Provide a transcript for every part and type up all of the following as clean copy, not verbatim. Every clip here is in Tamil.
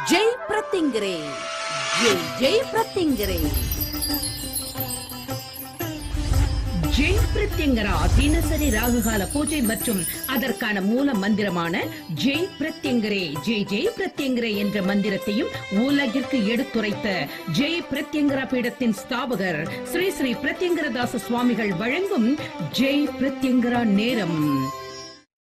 ஜெய் பிரத்திங்கரே, ஜெய் ஜெய் பிரத்திங்கரே. ஜெய் பிரத்யங்கரா தினசரி ராகுகால பூஜை மற்றும் அதற்கான மூல மந்திரமான ஜெய் பிரத்யங்கரே ஜெய் ஜெய் பிரத்யங்கரே என்ற மந்திரத்தையும் உலகிற்கு எடுத்துரைத்த ஜெய் பிரத்யங்கரா பீடத்தின் ஸ்தாபகர் ஸ்ரீ ஸ்ரீ பிரத்யங்கரதாச சுவாமிகள் வழங்கும் ஜெய் பிரத்யங்கரா நேரம்.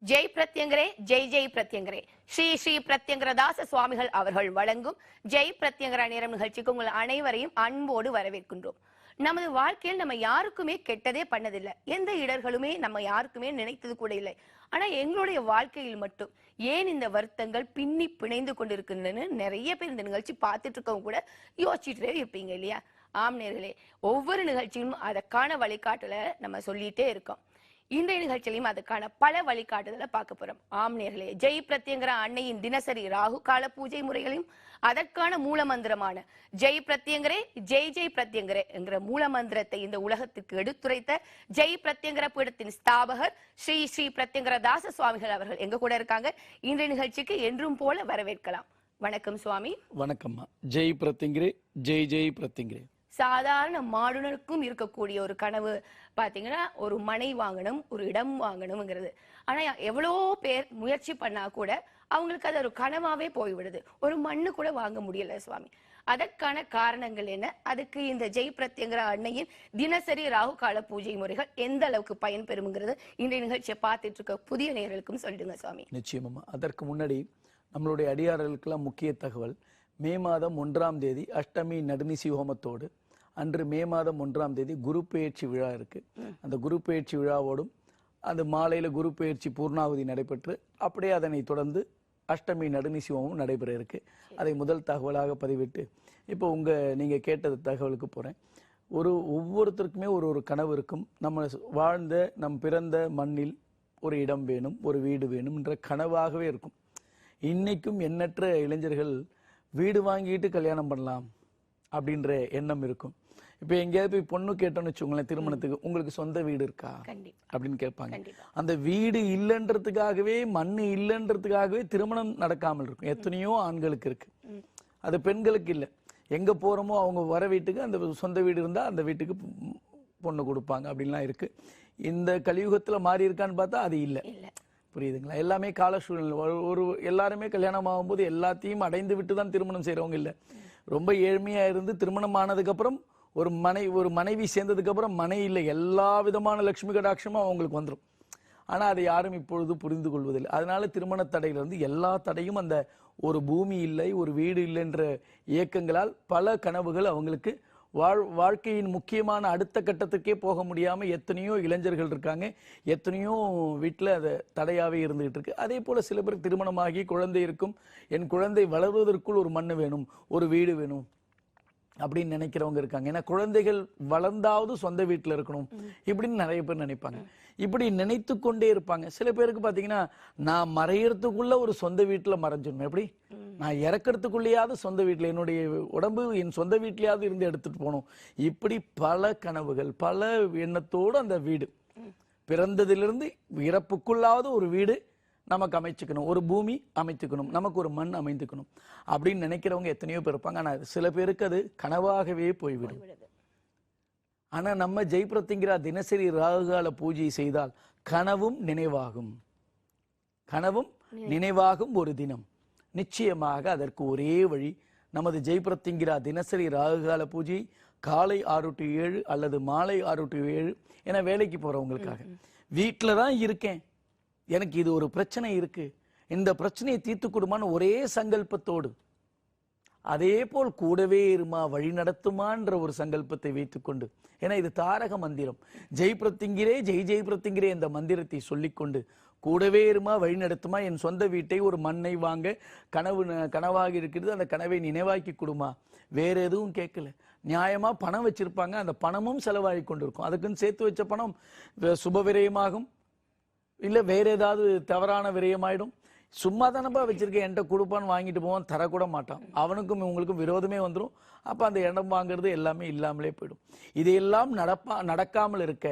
ஜெய் பிரத்யங்கரே ஜெய் ஜெய் பிரத்யங்கரே ஸ்ரீ ஸ்ரீ பிரத்யங்கரதாச சுவாமிகள் அவர்கள் வழங்கும் ஜெய் பிரத்யங்கரா நேரம் நிகழ்ச்சிக்கு உங்கள் அனைவரையும் அன்போடு வரவேற்கின்றோம். நமது வாழ்க்கையில் நம்ம யாருக்குமே கெட்டதே பண்ணதில்லை, எந்த இடர்களுமே நம்ம யாருக்குமே நினைத்தது கூட இல்லை. ஆனா எங்களுடைய வாழ்க்கையில் மட்டும் ஏன் இந்த வருத்தங்கள் பின்னி பிணைந்து கொண்டிருக்கின்றன நிறைய பேர் இந்த நிகழ்ச்சி பார்த்துட்டு இருக்கவங்க கூட யோசிச்சுட்டே இருப்பீங்க இல்லையா? ஆம் நேர்களே, ஒவ்வொரு நிகழ்ச்சியும் அதற்கான வழிகாட்டுல நம்ம சொல்லிட்டே இருக்கோம். இன்றைய நிகழ்ச்சியிலையும் அதுக்கான பல வழிகாட்டுதலை பார்க்க போறோம். ஆம் நேர்களே, ஜெய் பிரத்யங்கரா அன்னையின் தினசரி ராகு கால பூஜை முறைகளையும் அதற்கான மூல மந்திரமான ஜெய் பிரத்யங்கரே ஜெய் ஜெய் பிரத்யங்கரே என்கிற மூல மந்திரத்தை இந்த உலகத்துக்கு எடுத்துரைத்த ஜெய் பிரத்யங்கர பீடத்தின் ஸ்தாபகர் ஸ்ரீ ஸ்ரீ பிரத்யங்கரதாச சுவாமிகள் அவர்கள் எங்க கூட இருக்காங்க. இன்றைய நிகழ்ச்சிக்கு என்றும் போல வரவேற்கலாம். வணக்கம் சுவாமி. வணக்கம்மா. ஜெய் பிரத்யங்கரே ஜெய் ஜெய் பிரத்யங்கரே. சாதாரண மாடுனருக்கும் இருக்கக்கூடிய ஒரு கனவு பாத்தீங்கன்னா ஒரு மனை வாங்கணும், ஒரு இடம் வாங்கணும்ங்கிறது. ஆனா எவ்வளோ பேர் முயற்சி பண்ணா கூட அவங்களுக்கு அது ஒரு கனவாவே போய்விடுது. ஒரு மண்ணு கூட வாங்க முடியல சுவாமி. அதற்கான காரணங்கள் என்ன? அதுக்கு இந்த ஜெய் பிரத்யங்கரா அன்னையின் தினசரி ராகு கால பூஜை முறைகள் எந்த அளவுக்கு பயன்பெறும்ங்கிறது இன்றைய நிகழ்ச்சியை பார்த்துட்டு இருக்க புதிய நேயர்களுக்கும் சொல்லுங்க சுவாமி. நிச்சயமா. அதற்கு முன்னாடி நம்மளுடைய அடியார்களுக்கெல்லாம் முக்கிய தகவல், மே மாதம் 1ஆம் தேதி அஷ்டமி நடுநிசி ஹோமத்தோடு அன்று மே மாதம் 1ஆம் தேதி குரு பெயர்ச்சி விழா இருக்கு. அந்த குரு பெயர்ச்சி விழாவோடும் அந்த மாலையில குரு பெயர்ச்சி பூர்ணாவதி நடைபெற்று அப்படியே அதனை தொடர்ந்து அஷ்டமி நடுநிசி ஹோமம் நடைபெற இருக்கு. அதை முதல் தகவலாக பதிவிட்டு இப்போ நீங்க கேட்டது தகவலுக்கு போறேன். ஒவ்வொருத்தருக்குமே ஒரு கனவு இருக்கும். நம்ம வாழ்ந்த நம் பிறந்த மண்ணில் ஒரு இடம் வேணும், ஒரு வீடு வேணும் என்ற கனவாகவே இருக்கும். இன்னைக்கும் எண்ணற்ற இளைஞர்கள் வீடு வாங்கிட்டு கல்யாணம் பண்ணலாம் அப்படின்ற எண்ணம் இருக்கும். இப்ப எங்கேயாவது போய் பொண்ணு கேட்டோம்னு வச்சுக்கோங்களேன், திருமணத்துக்கு உங்களுக்கு சொந்த வீடு இருக்கா அப்படின்னு கேட்பாங்க. அந்த வீடு இல்லைன்றதுக்காகவே, மண்ணு இல்லைன்றதுக்காகவே திருமணம் நடக்காமல் இருக்கும். எத்தனையோ ஆண்களுக்கு இருக்கு, அது பெண்களுக்கு இல்லை. எங்க போறோமோ அவங்க வர வீட்டுக்கு அந்த சொந்த வீடு இருந்தா அந்த வீட்டுக்கு பொண்ணு கொடுப்பாங்க அப்படின்லாம் இருக்கு. இந்த கலியுகத்துல மாறி இருக்கான்னு பார்த்தா அது இல்லை. புரியுதுங்களா? எல்லாமே கால சூழ்நிலை. எல்லாருமே கல்யாணம் ஆகும்போது எல்லாத்தையும் அடைந்து விட்டு தான் திருமணம் செய்யறவங்க இல்லை. ரொம்ப ஏழ்மையா இருந்து திருமணம் ஆனதுக்கு அப்புறம் ஒரு மனைவி சேர்ந்ததுக்கு அப்புறம் மனை இல்லை, எல்லா விதமான லட்சுமி கடாட்சமும் அவங்களுக்கு வந்துடும். ஆனா அதை யாரும் இப்பொழுது புரிந்து கொள்வதில்லை. அதனால திருமண தடையில இருந்து எல்லா தடையும் அந்த ஒரு பூமி இல்லை, ஒரு வீடு இல்லை என்ற இயக்கங்களால் பல கனவுகள் அவங்களுக்கு வாழ்க்கையின் முக்கியமான அடுத்த கட்டத்துக்கே போக முடியாம எத்தனையோ இளைஞர்கள் இருக்காங்க. எத்தனையோ வீட்டுல அது தடையாவே இருந்துகிட்டு இருக்கு. அதே போல சில பேருக்கு திருமணமாகி குழந்தை இருக்கும், என் குழந்தை வளர்வதற்குள் ஒரு மண்ணு வேணும், ஒரு வீடு வேணும் அப்படின்னு நினைக்கிறவங்க இருக்காங்க. ஏன்னா குழந்தைகள் வளர்ந்தாவது சொந்த வீட்டுல இருக்கணும் இப்படின்னு நிறைய பேர் நினைப்பாங்க. இப்படி நினைத்து கொண்டே இருப்பாங்க. சில பேருக்கு பாத்தீங்கன்னா, நான் மறையறதுக்குள்ள ஒரு சொந்த வீட்டுல மறைஞ்சிடணும், எப்படி நான் இறக்கிறதுக்குள்ளேயாவது சொந்த வீட்டுல, என்னுடைய உடம்பு என் சொந்த வீட்லயாவது இருந்து எடுத்துட்டு போகணும். இப்படி பல கனவுகள், பல எண்ணத்தோடு அந்த வீடு பிறந்ததிலிருந்து இறப்புக்குள்ளாவது ஒரு வீடு நமக்கு அமைச்சுக்கணும், ஒரு பூமி அமைத்துக்கணும், நமக்கு ஒரு மண் அமைந்துக்கணும் அப்படின்னு நினைக்கிறவங்க எத்தனையோ பேர் இருப்பாங்க. ஆனா சில பேருக்கு அது கனவாகவே போய்விடும். ஆனா நம்ம ஜெய் பிரத்யங்கரா தினசரி ராகுகால பூஜை செய்தால் கனவும் நினைவாகும். கனவும் நினைவாகும் ஒரு தினம். நிச்சயமாக அதற்கு ஒரே வழி, நமது ஜெய் பிரத்யங்கரா தினசரி ராகுகால பூஜை காலை 6 to 7 அல்லது மாலை 6 to 7. ஏன்னா வேலைக்கு போறவங்களுக்காக. வீட்டில தான் இருக்கேன், எனக்கு இது ஒரு பிரச்சனை இருக்கு, இந்த பிரச்சனையை தீர்த்து கொடுமான்னு ஒரே சங்கல்பத்தோடு, அதே போல் கூடவே இருமா வழி நடத்துமான்ற ஒரு சங்கல்பத்தை வைத்துக்கொண்டு, ஏன்னா இது தாரக மந்திரம், ஜெய் பிரத்யங்கரே ஜெய் ஜெய் பிரத்யங்கரே இந்த மந்திரத்தை சொல்லிக்கொண்டு கூடவே இருமா வழி நடத்துமா, என் சொந்த வீட்டை ஒரு மண்ணை வாங்க கனவாக இருக்கிறது, அந்த கனவை நினைவாக்கி கொடுமா. வேற எதுவும் கேட்கல. நியாயமா பணம் வச்சிருப்பாங்க, அந்த பணமும் செலவாகி கொண்டிருக்கும். அதுக்குன்னு சேர்த்து வச்ச பணம் சுப விரயமாகும், இல்ல வேற ஏதாவது தவறான விரயமாயிடும். சும்மா தானப்பா வச்சிருக்கேன், என்கிட்ட கொடுப்பான்னு வாங்கிட்டு போவான், தரக்கூட மாட்டான். அவனுக்கும் இவங்களுக்கும் விரோதமே வந்துடும். அப்ப அந்த இடம் வாங்குறது எல்லாமே இல்லாமலே போயிடும். இதையெல்லாம் நடக்காமல் இருக்க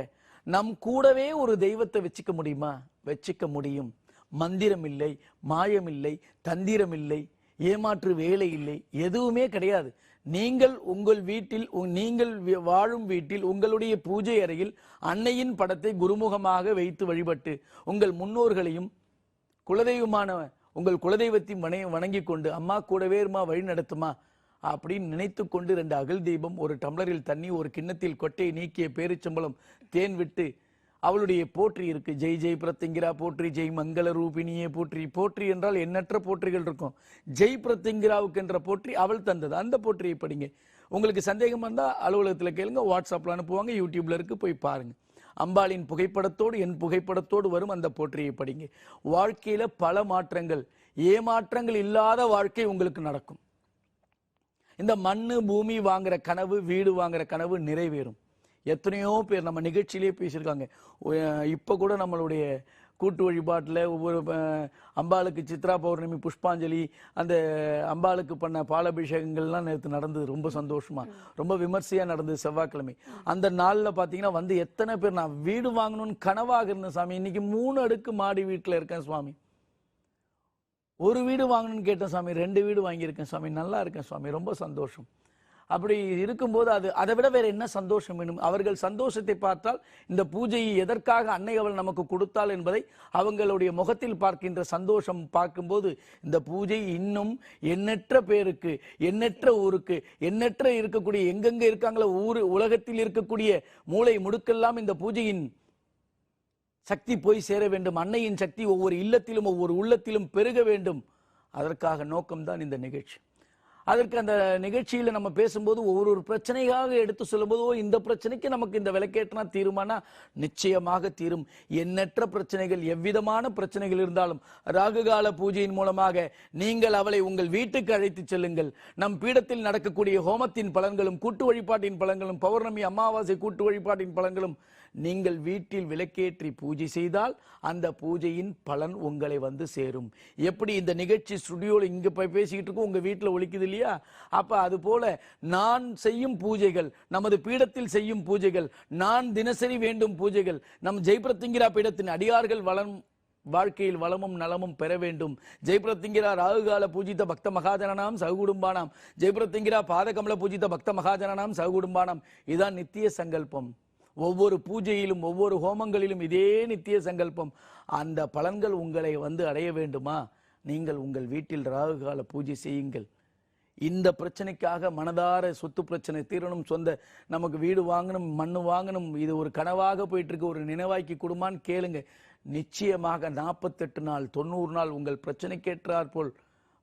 நம் கூடவே ஒரு தெய்வத்தை வச்சுக்க முடியுமா? வச்சுக்க முடியும். மந்திரம் இல்லை, மாயம் இல்லை, தந்திரம் இல்லை, ஏமாற்று வேலை இல்லை, எதுவுமே கிடையாது. நீங்கள் உங்கள் வீட்டில் நீங்கள் வாழும் வீட்டில் உங்களுடைய பூஜை அறையில் அன்னையின் படத்தை குருமுகமாக வைத்து வழிபட்டு உங்கள் முன்னோர்களையும் குலதெய்வமான உங்கள் குலதெய்வத்தையும் வணங்கி கொண்டு அம்மா கூடவே இருமா, வழி நடத்துமா அப்படின்னு நினைத்து கொண்டு 2 அகல் தீபம், ஒரு டம்ளரில் தண்ணி, ஒரு கிண்ணத்தில் கொட்டையை நீக்கிய பேரிச்சம்பளம், தேன் விட்டு அவளுடைய போற்றி இருக்கு. ஜெய் ஜெய் பிரத்திங்கிரா போற்றி, ஜெய் மங்கள ரூபிணியே போற்றி. போற்றி என்றால் எண்ணற்ற போற்றிகள் இருக்கும். ஜெய் பிரத்திங்கிராவுக்கு என்ற போற்றி அவள் தந்தது. அந்த போற்றியை படிங்க. உங்களுக்கு சந்தேகம் வந்தால் அலுவலகத்தில் கேளுங்க, வாட்ஸ்அப்பில் அனுப்புவாங்க, யூடியூப்ல இருக்கு, போய் பாருங்க. அம்பாளின் புகைப்படத்தோடு என் புகைப்படத்தோடு வரும் அந்த போற்றியை படிங்க. வாழ்க்கையில பல மாற்றங்கள், ஏமாற்றங்கள் இல்லாத வாழ்க்கை உங்களுக்கு நடக்கும். இந்த மண்ணு பூமி வாங்குற கனவு, வீடு வாங்குற கனவு நிறைவேறும். எத்தனையோ பேர் நம்ம நிகழ்ச்சியிலே பேசியிருக்காங்க. இப்போ கூட நம்மளுடைய கூட்டு வழிபாட்டில் ஒவ்வொரு அம்பாளுக்கு சித்ரா பௌர்ணமி புஷ்பாஞ்சலி, அந்த அம்பாளுக்கு பண்ண பாலாபிஷேகங்கள்லாம் நேற்று நடந்தது. ரொம்ப சந்தோஷமா, ரொம்ப விமர்சையாக நடந்தது செவ்வாய்க்கிழமை. அந்த நாளில் பார்த்தீங்கன்னா வந்து எத்தனை பேர் நான் வீடு வாங்கணும்னு கனவாக இருந்தேன் சாமி, இன்னைக்கு 3 அடுக்கு மாடி வீட்டில் இருக்கேன் சுவாமி. ஒரு வீடு வாங்கணும்னு கேட்டேன் சாமி, 2 வீடு வாங்கியிருக்கேன் சாமி, நல்லா இருக்கேன் சுவாமி, ரொம்ப சந்தோஷம். அப்படி இருக்கும்போது அதை விட வேற என்ன சந்தோஷம் வேணும்? அவர்கள் சந்தோஷத்தை பார்த்தால் இந்த பூஜையை எதற்காக அன்னை அவள் நமக்கு கொடுத்தாள் என்பதை அவங்களுடைய முகத்தில் பார்க்கின்ற சந்தோஷம் பார்க்கும்போது இந்த பூஜை இன்னும் எண்ணற்ற பேருக்கு, எண்ணற்ற ஊருக்கு, எண்ணற்ற இருக்கக்கூடிய எங்கெங்க இருக்காங்களோ உலகத்தில் இருக்கக்கூடிய மூளை முடுக்கெல்லாம் இந்த பூஜையின் சக்தி போய் சேர வேண்டும். அன்னையின் சக்தி ஒவ்வொரு இல்லத்திலும் ஒவ்வொரு உள்ளத்திலும் பெருக வேண்டும். அதற்காக நோக்கம்தான் இந்த நிகழ்ச்சி. அதற்கு அந்த நிகழ்ச்சியில் நம்ம பேசும்போது ஒவ்வொரு பிரச்சனையாக எடுத்து சொல்லும்போது, இந்த பிரச்சனைக்கு நமக்கு இந்த விளக்கேற்றினா தீருமானா நிச்சயமாக தீரும். எண்ணற்ற பிரச்சனைகள், எவ்விதமான பிரச்சனைகள் இருந்தாலும் ராகுகால பூஜையின் மூலமாக நீங்கள் அவளை உங்கள் வீட்டுக்கு அழைத்து செல்லுங்கள். நம் பீடத்தில் நடக்கக்கூடிய ஹோமத்தின் பலன்களும், கூட்டு வழிபாட்டின் பலன்களும், பௌர்ணமி அமாவாசை கூட்டு வழிபாட்டின் பலன்களும் நீங்கள் வீட்டில் விளக்கேற்றி பூஜை செய்தால் அந்த பூஜையின் பலன் உங்களை வந்து சேரும். எப்படி இந்த நிகழ்ச்சி ஸ்டுடியோவில் இங்கே போய் பேசிக்கிட்டு இருக்கோம், உங்கள் வீட்டில் ஒலிக்குது இல்லையா? அப்போ அது போல நான் செய்யும் பூஜைகள், நமது பீடத்தில் செய்யும் பூஜைகள், நான் தினசரி வேண்டும் பூஜைகள், நம் ஜெயபிரத்திங்கிரா பீடத்தின் அடியார்கள் வாழ்க்கையில் வளமும் நலமும் பெற வேண்டும். ஜெயபிரத்திங்கிரா ராகுகால பூஜித்த பக்த மகாஜனாம் சகுடும்பானாம், ஜெயபிரத்திங்கிரா பாதகமல பூஜித்த பக்த மகாஜனாம் சகுடும்பானாம். இதுதான் நித்திய சங்கல்பம். ஒவ்வொரு பூஜையிலும் ஒவ்வொரு ஹோமங்களிலும் இதே நித்திய சங்கல்பம். அந்த பலன்கள் உங்களை வந்து அடைய வேண்டுமா? நீங்கள் உங்கள் வீட்டில் ராகுகால பூஜை செய்யுங்கள். இந்த பிரச்சனைக்காக மனதார சொத்து பிரச்சனை தீரணும், சொந்த நமக்கு வீடு வாங்கணும், மண்ணு வாங்கணும், இது ஒரு கனவாக போயிட்டு இருக்கு, ஒரு நினைவாக்கி கொடுமான்னு கேளுங்க. நிச்சயமாக 48 நாள் 90 நாள் உங்கள் பிரச்சனைக்கேற்றார் போல்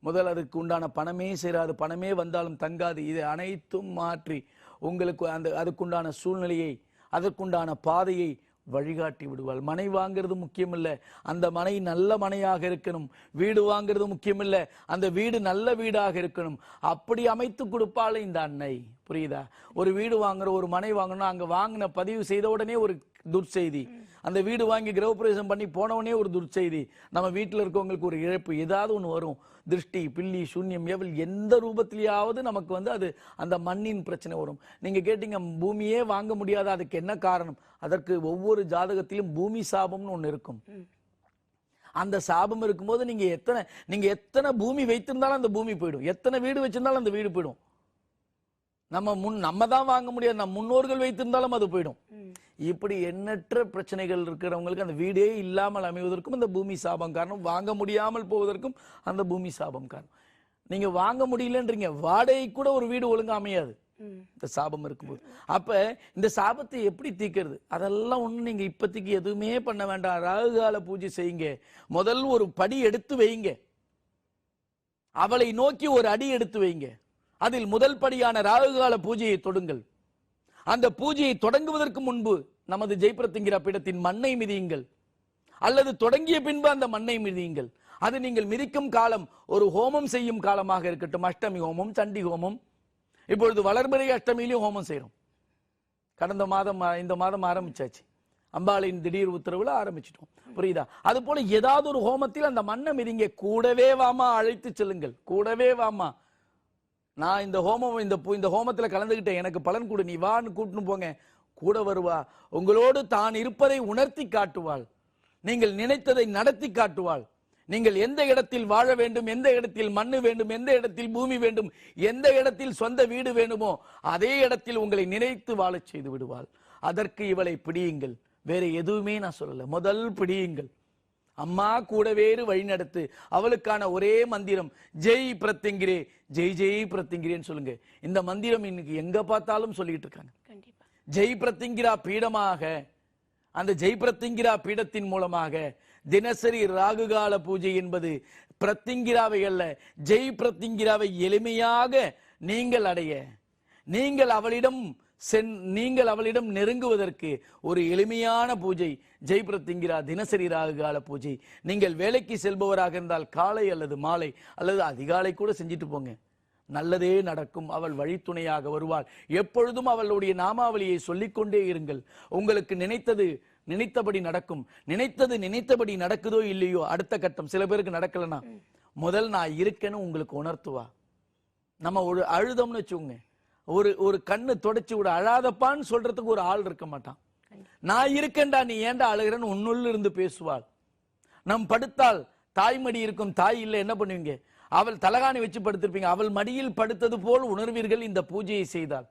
முதல் அதுக்கு உண்டான பணமே சேராது, பணமே வந்தாலும் தங்காது. இதை அனைத்தும் மாற்றி உங்களுக்கு அதுக்குண்டான சூழ்நிலையை, அதற்குண்டான பாதையை வழிகாட்டி விடுவாள். மனை வாங்கிறது முக்கியமில்லை, அந்த மனை நல்ல மனையாக இருக்கணும். வீடு வாங்கிறது முக்கியமில்லை, அந்த வீடு நல்ல வீடாக இருக்கணும். அப்படி அமைத்து கொடுப்பாள் இந்த அன்னை. புரியுதா? ஒரு வீடு வாங்குற, ஒரு மனை வாங்கணும், அங்க வாங்கின பதிவு செய்த உடனே ஒரு துர்ச்செய்தி, அந்த வீடு வாங்கி கிரகப்பிரவேசம் பண்ணி போனவனே ஒரு துர்ச்செய்தி. நம்ம வீட்டில் இருக்கவங்களுக்கு ஒரு இழப்பு, ஏதாவது ஒன்று வரும். திருஷ்டி, பில்லி, சூன்யம், எவள் எந்த ரூபத்திலேயாவது நமக்கு வந்து அது அந்த மண்ணின் பிரச்சனை வரும். நீங்க கேட்டீங்க பூமியே வாங்க முடியாத, அதுக்கு என்ன காரணம்? அதற்கு ஒவ்வொரு ஜாதகத்திலும் பூமி சாபம்னு ஒண்ணு இருக்கும். அந்த சாபம் இருக்கும்போது நீங்க எத்தனை பூமி வைத்திருந்தாலும் அந்த பூமி போயிடும், எத்தனை வீடு வச்சிருந்தாலும் அந்த வீடு போயிடும். நம்ம தான் வாங்க முடியாது, நம்ம முன்னோர்கள் வைத்திருந்தாலும் அது போயிடும். இப்படி எண்ணற்ற பிரச்சனைகள் இருக்கிறவங்களுக்கு அந்த வீடே இல்லாமல் அமைவதற்கும் அந்த பூமி சாபம் காரணம், வாங்க முடியாமல் போவதற்கும் அந்த பூமி சாபம் காரணம். நீங்க வாங்க முடியலன்றீங்க, வாடகை கூட ஒரு வீடு ஒழுங்கா அமையாது இந்த சாபம் இருக்கும்போது. அப்ப இந்த சாபத்தை எப்படி தீக்கிறது? அதெல்லாம் ஒண்ணு நீங்க இப்போதைக்கு எதுவுமே பண்ண வேண்டாம். ராகுகால பூஜை செய்யுங்க. முதல் ஒரு படி எடுத்து வைங்க, அவளை நோக்கி ஒரு அடி எடுத்து வைங்க. அதில் முதல் படியான ராகுகால பூஜையை தொடுங்கள். அந்த பூஜையை தொடங்குவதற்கு முன்பு நமது ஜெயபிரத்திங்கிரா பீடத்தின் மண்ணை மிதியுங்கள், அல்லது தொடங்கிய பின்பு அந்த மண்ணை மிதியுங்கள். அது நீங்கள் மிதிக்கும் காலம் ஒரு ஹோமம் செய்யும் காலமாக இருக்கட்டும். அஷ்டமி ஹோமம், சண்டி ஹோமம், இப்பொழுது வளர்பிறை அஷ்டமியிலும் ஹோமம் செய்யறோம். கடந்த மாதம், இந்த மாதம் ஆரம்பிச்சாச்சு. அம்பாளின் திடீர் உத்தரவுல ஆரம்பிச்சிட்டோம். புரியுதா? அது போல ஏதாவது ஒரு ஹோமத்தில் அந்த மண்ணை மிதிங்க. கூடவே வாமா, அழைத்து செல்லுங்கள். கூடவே வாமா, நான் இந்த ஹோமத்தில் கலந்துகிட்டேன், எனக்கு பலன் கொடு, நீ வான்னு கூட்டின்னு போங்க. கூட வருவா, உங்களோடு தான் இருப்பதை உணர்த்தி காட்டுவாள், நீங்கள் நினைத்ததை நடத்தி காட்டுவாள். நீங்கள் எந்த இடத்தில் வாழ வேண்டும், எந்த இடத்தில் மண்ணு வேண்டும், எந்த இடத்தில் பூமி வேண்டும், எந்த இடத்தில் சொந்த வீடு வேண்டுமோ அதே இடத்தில் உங்களை நினைத்து வாழச் செய்து விடுவாள். அதற்கு இவளை பிடியுங்கள். வேற எதுவுமே நான் சொல்லல. முதல் பிடியுங்கள். அம்மா கூடவேறு வழிநடத்து. அவளுக்கான ஒரே மந்திரம் ஜெய் பிரத்யங்கிரே, ஜெய் ஜெய் பிரத்யங்கிரேன்னு சொல்லுங்க. இந்த மந்திரம் இன்னைக்கு எங்க பார்த்தாலும் சொல்லிட்டு இருக்காங்க. ஜெய் பிரத்யங்கிரா பீடமாக, அந்த ஜெய் பிரத்யங்கிரா பீடத்தின் மூலமாக தினசரி ராகுகால பூஜை என்பது பிரத்யங்கிராவை அல்ல, ஜெய் பிரத்யங்கிராவை எளிமையாக நீங்கள் அடைய, நீங்கள் அவளிடம் நெருங்குவதற்கு ஒரு எளிமையான பூஜை ஜெய் பிரத்யங்கிரா தினசரி ராகுகால பூஜை. நீங்கள் வேலைக்கு செல்பவராக இருந்தால் காலை அல்லது மாலை அல்லது அதிகாலை கூட செஞ்சுட்டு போங்க, நல்லதே நடக்கும். அவள் வழித்துணையாக வருவாள். எப்பொழுதும் அவளுடைய நாமாவளியை சொல்லிக்கொண்டே இருங்கள். உங்களுக்கு நினைத்தபடி நடக்கும். நினைத்தபடி நடக்குதோ இல்லையோ அடுத்த கட்டம். சில பேருக்கு நடக்கலனா முதல் நான் இருக்கேன்னு உங்களுக்கு உணர்த்துவா. நம்ம ஒரு அழுதம்னு வச்சுக்கோங்க, ஒரு கண்ணு தொடச்சு விட, அழாதப்பான்னு சொல்றதுக்கு ஒரு ஆள் இருக்க மாட்டான். நான் இருக்கேன்டா நீ ஏன்டா அழுகிறன்னு உன்னுள்ள இருந்து பேசுவாள். நம் படுத்தால் தாய்மடி இருக்கும், தாய் இல்லை என்ன பண்ணுவீங்க? அவள் தலகாணி வச்சு படுத்திருப்பீங்க, அவள் மடியில் படுத்தது போல் உணர்வீர்கள் இந்த பூஜையை செய்தால்.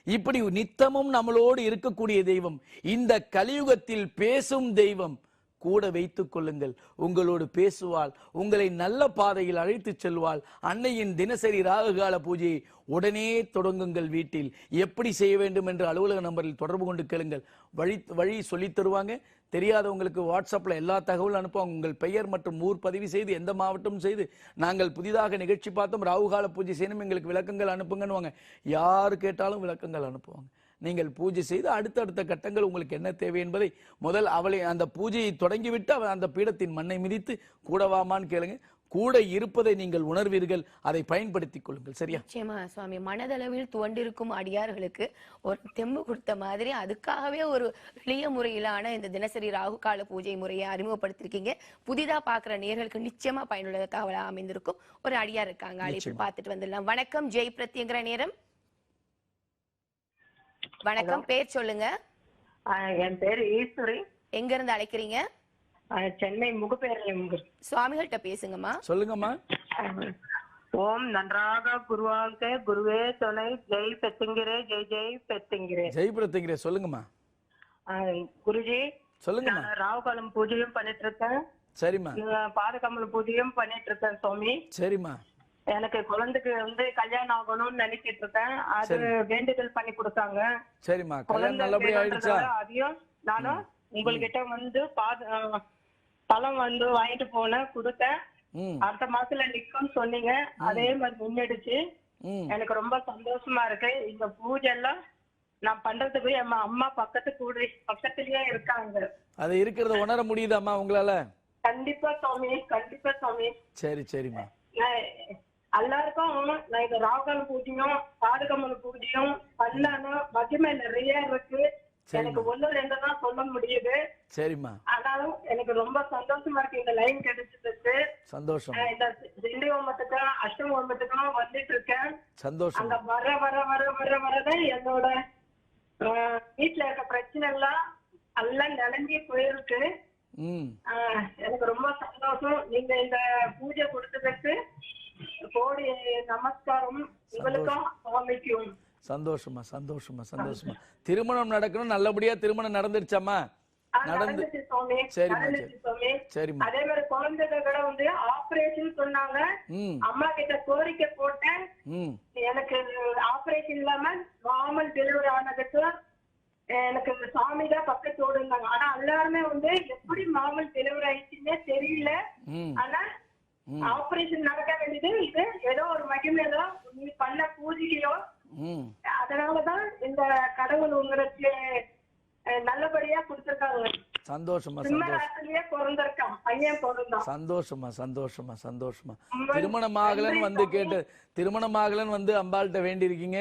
இப்படி நித்தமும் நம்மளோடு இருக்கக்கூடிய தெய்வம், இந்த கலியுகத்தில் பேசும் தெய்வம். கூட வைத்துக் கொள்ளுங்கள். உங்களோடு பேசுவாள், உங்களை நல்ல பாதையில் அழைத்து செல்வாள். அன்னையின் தினசரி ராகுகால பூஜையை உடனே தொடங்குங்கள். வீட்டில் எப்படி செய்ய வேண்டும் என்று அலுவலக நம்பரில் தொடர்பு கொண்டு கேளுங்கள். வழி சொல்லித் தருவாங்க. தெரியாதவங்களுக்கு வாட்ஸ்அப்ல எல்லா தகவலும் அனுப்புவாங்க. உங்கள் பெயர் மற்றும் ஊர் பதிவு செய்து, எந்த மாவட்டம் செய்து, நாங்கள் புதிதாக நிகழ்ச்சி பார்த்தோம், ராகுகால பூஜை செய்யணும், எங்களுக்கு விளக்கங்கள் அனுப்புங்கன்னு யாரு கேட்டாலும் விளக்கங்கள் அனுப்புவாங்க. நீங்கள் பூஜை செய்து அடுத்தடுத்த கட்டங்கள் உங்களுக்கு என்ன தேவை என்பதை முதல் அவளை அந்த பூஜையை தொடங்கிவிட்டு அவள் அந்த பீடத்தின் மண்ணை மிதித்து கூடவாமான்னு கேளுங்க. கூட இருப்பதை நீங்கள் உணர்வீர்கள். அதை பயன்படுத்திக் கொள்ளுங்கள். சரியா? நிச்சயமா சுவாமி. மனதளவில் துவண்டிருக்கும் அடியார்களுக்கு ஒரு தெம்பு கொடுத்த மாதிரி அதுக்காகவே ஒரு எளிய முறையிலான இந்த தினசரி ராகுகால பூஜை முறையை அறிமுகப்படுத்திருக்கீங்க. புதிதா பாக்குற நேர்களுக்கு நிச்சயமா பயனுள்ள தகவலா அமைந்திருக்கும். ஒரு அடியார் இருக்காங்க, அழைப்பு பார்த்துட்டு வந்துடலாம். வணக்கம், ஜெய் பிரத்யங்கிற நேரம். வணக்கம், பேர் சொல்லுங்க. என் பேரு ஈஸ்வரி. எங்க இருந்து அழைக்கிறீங்க? சென்னை முகப்பேரில். சுவாமிகள்கிட்ட பேசுங்கம்மா. சொல்லுங்கம்மா. ஓம் நன்றாக குருவாங்க, குருவே துணை, ஜெய் பிரத்யங்கிரே, ஜெய் ஜெய் பிரத்யங்கிரே. ஜெய் பிரத்யங்கிரே சொல்லுங்கம்மா. குருஜி சொல்லுங்கம்மா. ராகுகாலம் பூஜையும் பண்ணிட்டு இருக்கேன். சரிம்மா. பாதகமல பூஜையும் பண்ணிட்டு இருக்கேன் சுவாமி. சரிம்மா. எனக்கு குழந்தைக்கு கல்யாணம் ஆகணும்னு நினைச்சிட்டு இருக்கேன். அது வேண்டுதல் பண்ணி கொடுத்தாங்க. சரிம்மா. கல்யாணம் நல்லபடியா ஆயிடுச்சா? அதையும் நானும் உங்ககிட்ட பழம் வாங்கிட்டு போனேன், கொடுத்தேன். அடுத்த மாசத்துல நிக்கும்னு சொன்னீங்க. அதே மாதிரி முன்னெடுச்சு எனக்கு ரொம்ப சந்தோஷமா இருக்கு. இந்த பூஜை எல்லாம் நான் பண்றதுக்கு என் அம்மா பக்கத்துலயே இருக்காங்க. அது இருக்கிறத உணர முடியுதாம்மா உங்களால? கண்டிப்பா சுவாமி, கண்டிப்பா சுவாமி. சரி சரிம்மா. எல்லாருக்கும் நான் இந்த ராகுகால பூஜையும் பாதகமல பூஜையும் பண்ணணும். மகிமை நிறைய இருக்கு. எனக்கு ஒண்ணு ரெண்டு தான் சொல்ல முடியுது. சரிம்மா. ஆனாலும் எனக்கு ரொம்ப சந்தோஷமா இருக்கு இந்த லைன் கிடைச்சதுக்கு. சந்தோஷம். இந்த திண்டி ஓமத்துக்கும் அஷ்டம ஓமத்துக்கும் வந்துட்டு இருக்கேன். சந்தோஷம். அங்க வரதான் என்னோட வீட்டுல இருக்க பிரச்சனை எல்லாம் நினைஞ்சு போயிருக்கு. எனக்கு ரொம்ப சந்தோஷம். நீங்க இந்த பூஜை கொடுத்ததுக்கு கோடி நமஸ்காரம் உங்களுக்கும் சுவாமிக்கும். சந்தோஷமா சந்தோஷமா சந்தோஷமா. திருமணம் நடக்கணும், நல்லபடியா திருமணம் நடந்துருச்சாமா? நடந்துச்சு சுவாமி. சரிம்மா. அதே மாதிரி குழந்தைகளை ஆபரேஷன் சொன்னாங்க. அம்மா கிட்ட கோரிக்கை போட்டேன். எனக்கு ஆபரேஷன் இல்லாம நார்மல் டெலிவரி ஆனதுக்கு எனக்கு சாமி தான் பக்கத்தோடு இருந்தாங்க. ஆனா எல்லாருமே எப்படி நார்மல் டெலிவரி ஆயிடுச்சுன்னே தெரியல. ஆனா ஆபரேஷன் நடக்க வேண்டியது இது ஏதோ ஒரு மகிமையிலோ நீ பண்ண பூஜையோ, அதனாலதான் இந்த கடவுள் உங்களுக்கு நல்லபடியா கொடுத்திருக்காங்க. சந்தோஷமா பிறந்திருக்கான் பையன் பிறந்தான். சந்தோஷமா சந்தோஷமா சந்தோஷமா. திருமணமாகலன்னு அம்பாள்கிட்ட வேண்டி இருக்கீங்க.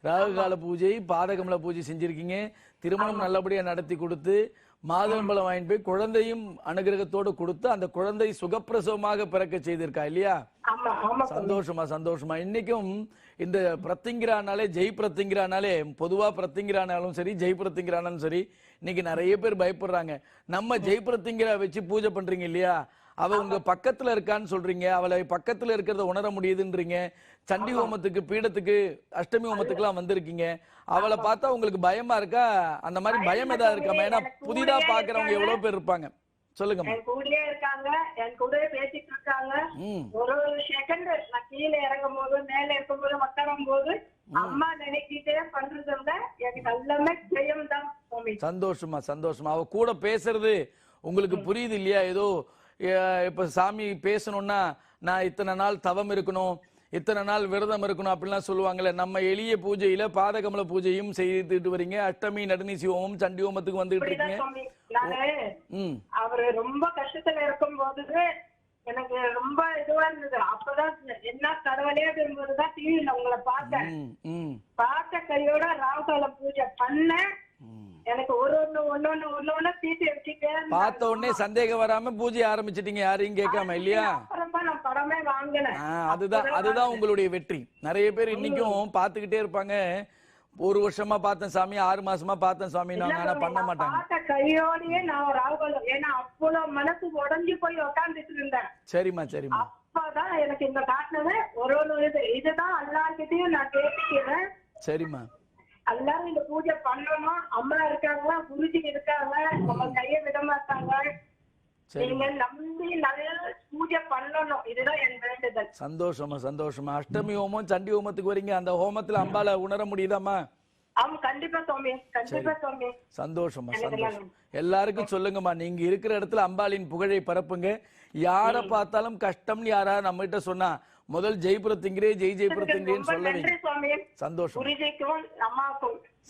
ராகுகால பூஜை பாதகமல பூஜை செஞ்சிருக்கீங்க. திருமணம் நல்லபடியா நடத்தி கொடுத்து மாதுளம்பழம் வாங்கிட்டு போய் குழந்தையும் அனுகிரகத்தோடு கொடுத்து அந்த குழந்தை சுகப்பிரசவமாக பிறக்க செய்திருக்கா இல்லையா? சந்தோஷமா சந்தோஷமா. இன்னைக்கும் இந்த பிரத்திங்கிரானாலே ஜெய் பிரத்திங்கிரானாலே, பொதுவா பிரத்திங்கிரானாலும் சரி ஜெய் பிரத்திங்கிரானாலும் சரி, இன்னைக்கு நிறைய பேர் பயப்படுறாங்க. நம்ம ஜெய் பிரத்திங்கிரா வச்சு பூஜை பண்றீங்க இல்லையா, அவ உங்க பக்கத்துல இருக்கான்னு சொல்றீங்க, அவளை பக்கத்துல இருக்கிறத உணர முடியுதுன்றீங்க. சண்டி ஹோமத்துக்கு, பீடத்துக்கு, அஷ்டமி ஹோமத்துக்கு எல்லாம் வந்திருக்கீங்க. அவளை பார்த்தா உங்களுக்கு பயமா இருக்கா? அந்த மாதிரி பயம் ஏதாவது இருக்காமா? ஏன்னா புதிதா பாக்குறவங்க எவ்வளவு பேர் இருப்பாங்க. சொல்லுங்க. என் கூடயே இருக்காங்க, என் கூடயே பேசிட்டு இருக்காங்க. ஒரு செகண்ட் நான் கீழே இறங்கும் போது, மேல இருக்கும் போது, உட்காரும் போது அம்மா நினைக்கிட்டே பண்றதுல எனக்கு எல்லாமே ஜெயம் தான் சுவாமி. சந்தோஷமா சந்தோஷமா. அவ கூட பேசுறது உங்களுக்கு புரியுது இல்லையா? ஏதோ இப்ப சாமி பேசணும்னா நான் இத்தனை நாள் தவம் இருக்கணும், இத்தனை நாள் விரதம் இருக்கணும் அப்படிலாம் சொல்லுவாங்கல்ல. நம்ம எளிய பூஜையில பாதகமல பூஜையும் செய்துட்டு வரீங்க, அஷ்டமி நடுநீசி ஹோமம் சண்டி ஹோமத்துக்கு வந்துட்டு இருக்கீங்க. அவரு ரொம்ப கஷ்டத்துல இருக்கும் போது எனக்கு ரொம்ப இதுவா இருந்தது. அப்பதான் என்ன கடவுளே இருக்கும்போதுதான் டிவியில உங்களை பார்த்த கையோட ராகுகால பூஜை பண்ண எனக்கு ஒன்னு தீட்டு வச்சுட்டு பார்த்த உடனே சந்தேகம் வராம பூஜை ஆரம்பிச்சிட்டீங்க, யாரையும் கேட்காம இல்லையா? அப்புறமா நான் படமே வாங்கினேன். அதுதான் உங்களுடைய வெற்றி. நிறைய பேர் இன்னைக்கும் பாத்துக்கிட்டே இருப்பாங்க, ஒரு வருஷமா பார்த்தேன் சாமி, 6 மாசமா பார்த்தேன் சாமி, ஆனா பண்ண மாட்டாங்க. கையோடயே நான் ராகுகாலம், ஏன்னா அவ்வளவு மனசு உடஞ்சி போய் உட்காந்துட்டு இருந்தேன். சரிம்மா சரிம்மா. அப்பதான் எனக்கு இந்த காட்டினது ஒரு இதுதான் எல்லார்கிட்டையும் நான் கேட்டுக்கிறேன். சரிம்மா. எல்லாரும் இந்த பூஜை பண்ணணும். அம்மா இருக்காங்க, குருஜி இருக்காங்க, நம்ம கைய விட மாட்டாங்க. நீங்க நம்பி நல்ல பூஜை பண்ணணும், இதுதான் என் வேண்டுதல். சந்தோஷமா சந்தோஷமா. அஷ்டமி ஹோமம் சண்டி ஹோமத்துக்கு வரீங்க, அந்த ஹோமத்துல அம்பால உணர முடியுதாமா? கண்டிப்பா சுவாமி, கண்டிப்பா சுவாமி. சந்தோஷமா சந்தோஷம். எல்லாருக்கும் சொல்லுங்கம்மா, நீங்க இருக்கிற இடத்துல அம்பாளின் புகழை பரப்புங்க. யார பார்த்தாலும் கஷ்டம்னு யாராவது நம்ம கிட்ட சொன்னா முதல் ஜெய்புரத்திங்கிறே ஜெய்புரத்திங்கிறேன்னு சொல்லவே. சந்தோஷம்.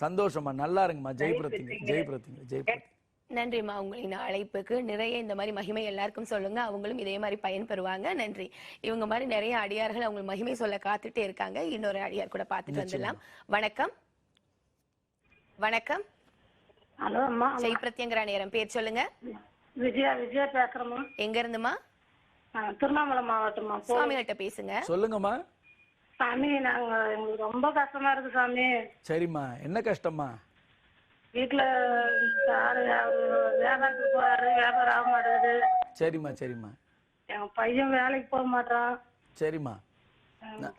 சந்தோஷமா. நல்லா இருங்கம்மா. ஜெய்புரத்திங்க ஜெய்புரத்திங்க ஜெய்புரத்திங்க. நன்றிம்மா, உங்களின் அழைப்புக்கு. நிறைய இந்த மாதிரி மகிமை எல்லாருக்கும் சொல்லுங்க, அவங்களும் இதே மாதிரி பயன்பெறுவாங்க. நன்றி. இவங்க மாதிரி நிறைய அடியார்கள் அவங்க மகிமை சொல்ல காத்துட்டே இருக்காங்க. இன்னொரு அடியார் கூட பார்த்துட்டு வந்துடலாம். வணக்கம். வணக்கம். ஹலோ அம்மா. ஜெய் பிரத்யங்கரா நேரம். பேர் சொல்லுங்க. விஜயா பேசுறேம்மா. எங்க இருந்துமா? திருவண்ணாமலை மாவட்டமா. சுவாமிகிட்ட பேசுங்க. சொல்லுங்கம்மா. சாமி, எங்களுக்கு ரொம்ப கஷ்டமா இருக்கு சாமி. சரிம்மா, என்ன கஷ்டமா? வீட்டுல வியாபாரத்துக்கு போறாரு, வியாபாரம் ஆக மாட்டேங்குது. சரிம்மா சரிம்மா. எங்க பையன் வேலைக்கு போக மாட்டான். சரிம்மா.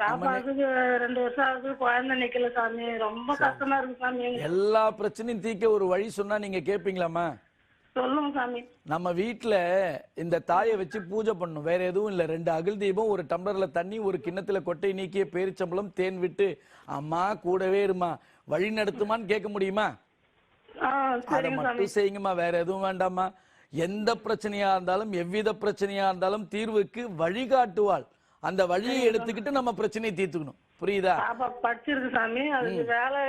பாப்பாவுக்கு 2 வருஷம் ஆகுது, குழந்தை நிக்கல சாமி. ரொம்ப கஷ்டமா இருக்கு சாமி. எல்லா பிரச்சனையும் தீர்க்க ஒரு வழி சொன்னா நீங்க கேப்பீங்களாமா? சொல்லுங்க சாமி. நம்ம வீட்டுல இந்த தாயை வச்சு பூஜை பண்ணணும், வேற எதுவும் இல்ல. 2 அகல் தீபம், ஒரு டம்ளர்ல தண்ணி, ஒரு கிண்ணத்துல கொட்டை நீக்கிய பேரிச்சம்பளம், தேன் விட்டு அம்மா கூடவே இருமா, வழி நடத்துமான்னு கேட்க முடியுமா? அதை மட்டும் செய்யுங்கம்மா, வேற எதுவும் வேண்டாமா. எந்த பிரச்சனையா இருந்தாலும், எவ்வித பிரச்சனையா இருந்தாலும் தீர்வுக்கு வழிகாட்டுவாள். அந்த வழியை எடுத்துக்கிட்டு நம்ம பிரச்சனையை தீர்த்துக்கணும். புரியுதா? படிச்சிருக்கு சாமி, அதுக்கு வேலை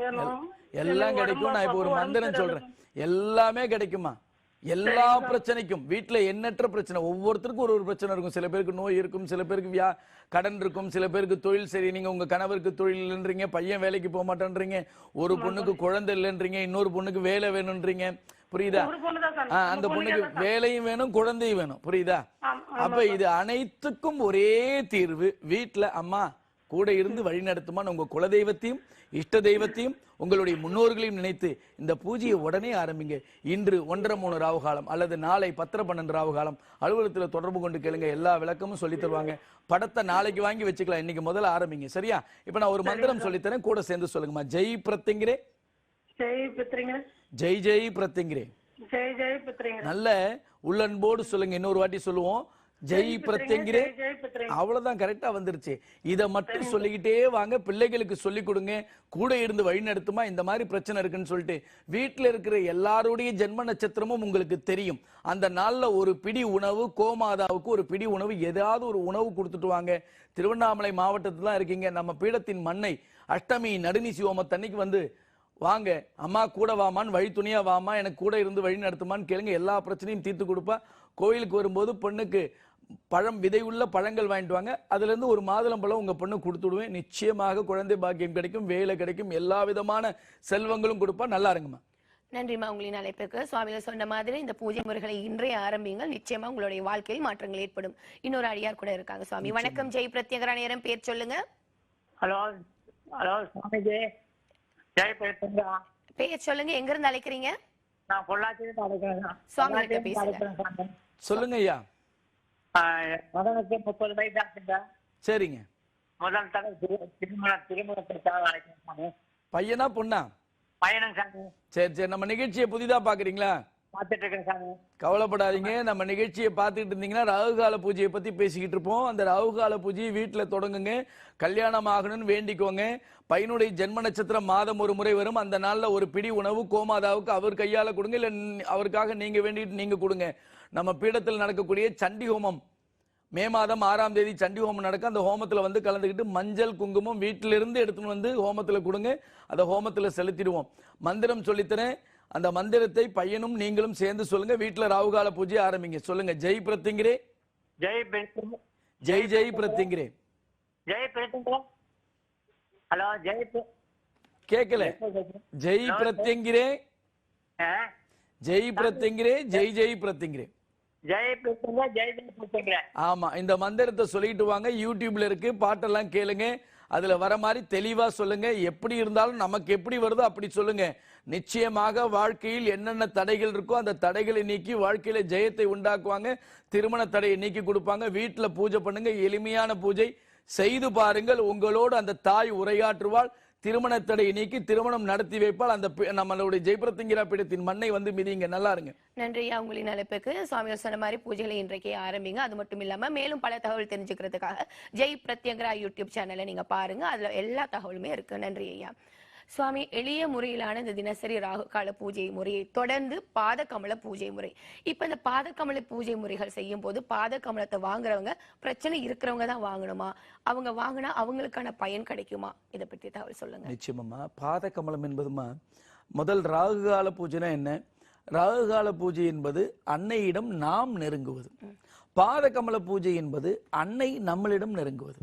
வேணும். எல்லாம் கிடைக்கும். நான் இப்ப ஒரு மந்திரம் சொல்றேன், எல்லாமே கிடைக்குமா. எல்லா பிரச்சனைக்கும் வீட்டுல எண்ணற்ற பிரச்சனை, ஒவ்வொருத்தருக்கும் ஒரு பிரச்சனை இருக்கும். சில பேருக்கு நோய் இருக்கும், சில பேருக்கு கடன் இருக்கும், சில பேருக்கு தொழில் சரி, நீங்க உங்க கணவருக்கு தொழில் இல்லைன்றீங்க, பையன் வேலைக்கு போக மாட்டேன்றீங்க, ஒரு பொண்ணுக்கு குழந்தை இல்லைன்றீங்க, இன்னொரு பொண்ணுக்கு வேலை வேணும்ன்றீங்க. புரியுதா? அந்த பொண்ணுக்கு வேலையும் வேணும், குழந்தையும் வேணும். புரியுதா? அப்ப இது அனைத்துக்கும் ஒரே தீர்வு. வீட்டுல அம்மா கூட இருந்து வழி நடத்துமா. உங்க குலதெய்வத்தையும் இஷ்ட தெய்வத்தையும் உங்களுடைய முன்னோர்களையும் நினைத்து இந்த பூஜையை உடனே ஆரம்பிங்க. இன்று 1:30 ராவுகாலம் அல்லது நாளை 10:12 ராவுகாலம். அலுவலகத்தில் தொடர்பு கொண்டு கேளுங்க, எல்லா விளக்கமும் சொல்லி தருவாங்க. படத்தை நாளைக்கு வாங்கி வச்சுக்கலாம், இன்னைக்கு முதல்ல ஆரம்பிங்க. சரியா? இப்ப நான் ஒரு மந்திரம் சொல்லித்தரேன், கூட சேர்ந்து சொல்லுங்கம்மா. ஜெய் பிரத்யங்கரே ஜெய் ஜெய் பிரத்யங்கரே. நல்ல உள்ளன்போடு சொல்லுங்க. இன்னொரு வாட்டி சொல்லுவோம், ஜெய் பிரத்யங்கரே. அவ்வளவுதான், கரெக்டா வந்துருச்சு. இதை மட்டும் சொல்லிக்கிட்டே வாங்க, பிள்ளைகளுக்கு சொல்லிக் கொடுங்க, கூட இருந்து வழி நடத்துமா. இந்த மாதிரி பிரச்சனை இருக்குன்னு சொல்லிட்டு வீட்டுல இருக்கிற எல்லாருடைய ஜென்ம நட்சத்திரமும் உங்களுக்கு தெரியும். அந்த நாள்ல ஒரு பிடி உணவு, கோமாதாவுக்கு ஒரு பிடி உணவு, ஏதாவது ஒரு உணவு கொடுத்துட்டு வாங்க. திருவண்ணாமலை மாவட்டத்துல இருக்கீங்க, நம்ம பீடத்தின் மண்ணை அஷ்டமி நடுநீசி ஹோமத்தன்னைக்கு வந்து வாங்க, அம்மா கூட வாமான்னு, வழி துணியா வாமா, எனக்கு கூட இருந்து வழி நடத்துமான்னு கேளுங்க. எல்லா பிரச்சனையும் தீர்த்து கொடுப்பா. கோயிலுக்கு வரும்போது பொண்ணுக்கு பழம், விதை உள்ள பழங்கள் வாங்கிட்டு வாங்க. அதுல இருந்து ஒரு மாதுளம்பழம் உங்க பொண்ணு கொடுத்து விடுவேன். நிச்சயமாக குழந்தை பாக்கியம் கிடைக்கும், வேலை கிடைக்கும், எல்லா விதமான செல்வங்களும் கொடுப்பா. நல்லா இருங்கம்மா. நன்றிமா, உங்களின் அழைப்புக்கு. சுவாமிகள் சொன்ன மாதிரி இந்த பூஜை முறைகளை இன்றைய ஆரம்பிங்கள், நிச்சயமா உங்களுடைய வாழ்க்கையில் மாற்றங்கள் ஏற்படும். இன்னொரு அடியார் கூட இருக்காங்க. சுவாமி வணக்கம். ஜெய் பிரத்யங்கரா நேரம். பேர் சொல்லுங்க. Hello hello Swamiji, Jai Pratyangira. பேர் சொல்லுங்க, எங்க இருந்து அழைக்கிறீங்க? நான் பொள்ளாச்சியிலிருந்து அழைக்கிறேன். சுவாமி கிட்ட பேசுங்க. சொல்லுங்க ஐயா. மகனுக்கு 30 வயசு ஆச்சுங்க. சரிங்க. முதல் தடவை திருமணத்திற்காக அழைக்கிறேன் சாமி. பையனா பொண்ணா? பையனுங்க சாமி. சரி சரி. நம்ம நிகழ்ச்சியை புதிதா பாக்குறீங்களா? பார்த்துட்டு இருக்கேன் சாமி. கவலைப்படாதீங்க. நம்ம நிகழ்ச்சியை பார்த்துட்டு இருந்தீங்கன்னா ராகுகால பூஜையை பத்தி பேசிக்கிட்டு இருப்போம். அந்த ராகுகால பூஜையை வீட்டுல தொடங்குங்க. கல்யாணம் ஆகணும்னு வேண்டிக்கோங்க. பையனுடைய ஜென்ம நட்சத்திரம் மாதம் ஒரு முறை வரும். அந்த நாள்ல ஒரு பிடி உணவு கோமாதாவுக்கு அவர் கையால கொடுங்க, இல்ல அவருக்காக நீங்க வேண்டிட்டு நீங்க கொடுங்க. நம்ம பீடத்தில் நடக்கக்கூடிய சண்டி ஹோமம் மே மாதம் 6ஆம் தேதி சண்டி ஹோமம் நடக்கும். அந்த ஹோமத்துல வந்து கலந்துக்கிட்டு மஞ்சள் குங்குமம் வீட்டிலிருந்து எடுத்துன்னு வந்து ஹோமத்துல கொடுங்க. அந்த ஹோமத்துல செலுத்திடுவோம். மந்திரம் சொல்லித்தரேன். அந்த மந்திரத்தை பையனும் நீங்களும் சேர்ந்து சொல்லுங்க. வீட்டுல ராகுகால பூஜை ஆரம்பிங்க. சொல்லுங்க. ஜெய் பிரத்யங்கிரே, ஜெய் பிரத்யங்கிரே, ஜெய் ஜெய் பிரத்யங்கிரே. ஜெய் பிரத்யங்கிரே. ஹலோ, கேட்கல. ஜெய் பிரத்யங்கிரே, ஜெய் பிரத்யங்கிரே, ஜெய் ஜெய் பிரத்யங்கிரே. ஜெய் பிரத்யங்கிரே, ஜெய் ஜெய் பிரத்யங்கிரே. ஆமா, இந்த மந்திரத்தை சொல்லிட்டு வாங்க. யூடியூப்ல இருக்கு, பாட்டெல்லாம் கேளுங்க. அதுல வர மாதிரி தெளிவா சொல்லுங்க. எப்படி இருந்தாலும் நமக்கு எப்படி வருதோ அப்படி சொல்லுங்க. நிச்சயமாக வாழ்க்கையில் என்னென்ன தடைகள் இருக்கோ அந்த தடைகளை நீக்கி வாழ்க்கையில ஜெயத்தை உண்டாக்குவாங்க. திருமண தடையை நீக்கி கொடுப்பாங்க. வீட்டுல பூஜை பண்ணுங்க. எளிமையான பூஜை செய்து பாருங்கள். உங்களோடு அந்த தாய் உரையாற்றுவாள். திருமண தடையை நீக்கி திருமணம் நடத்தி வைப்பால். அந்த நம்மளுடைய ஜெயபிரத்யங்கிரா பீடத்தின் மண்ணை வந்து மிதிங்க. நல்லா இருங்க. நன்றியா. உங்களின் அழைப்புக்கு சுவாமிகள் சொன்ன மாதிரி பூஜைகளை இன்றைக்கே ஆரம்பிங்க. அது மட்டும் இல்லாம மேலும் பல தகவல் தெரிஞ்சுக்கிறதுக்காக ஜெய் பிரத்யங்கிரா யூடியூப் சேனலை நீங்க பாருங்க. அதுல எல்லா தகவலுமே இருக்கு. நன்றி ஐயா. சுவாமி, எளிய முறையிலான இந்த தினசரி ராகு கால பூஜை முறையை தொடர்ந்து பாதகமல பூஜை முறை. இப்ப இந்த பாதகமல பூஜை முறைகள் செய்யும் போது பாதகமலத்தை வாங்குறவங்க பிரச்சனை இருக்கிறவங்க தான் வாங்கணுமா? அவங்க வாங்கினா அவங்களுக்கான பயன் கிடைக்குமா? இதை பற்றி தகவல் சொல்லுங்க. நிச்சயமா. பாதகமலம் என்பதுமா முதல் ராகுகால பூஜைனா என்ன? ராகுகால பூஜை என்பது அன்னையிடம் நாம் நெருங்குவது. பாதகமல பூஜை என்பது அன்னை நம்மளிடம் நெருங்குவது.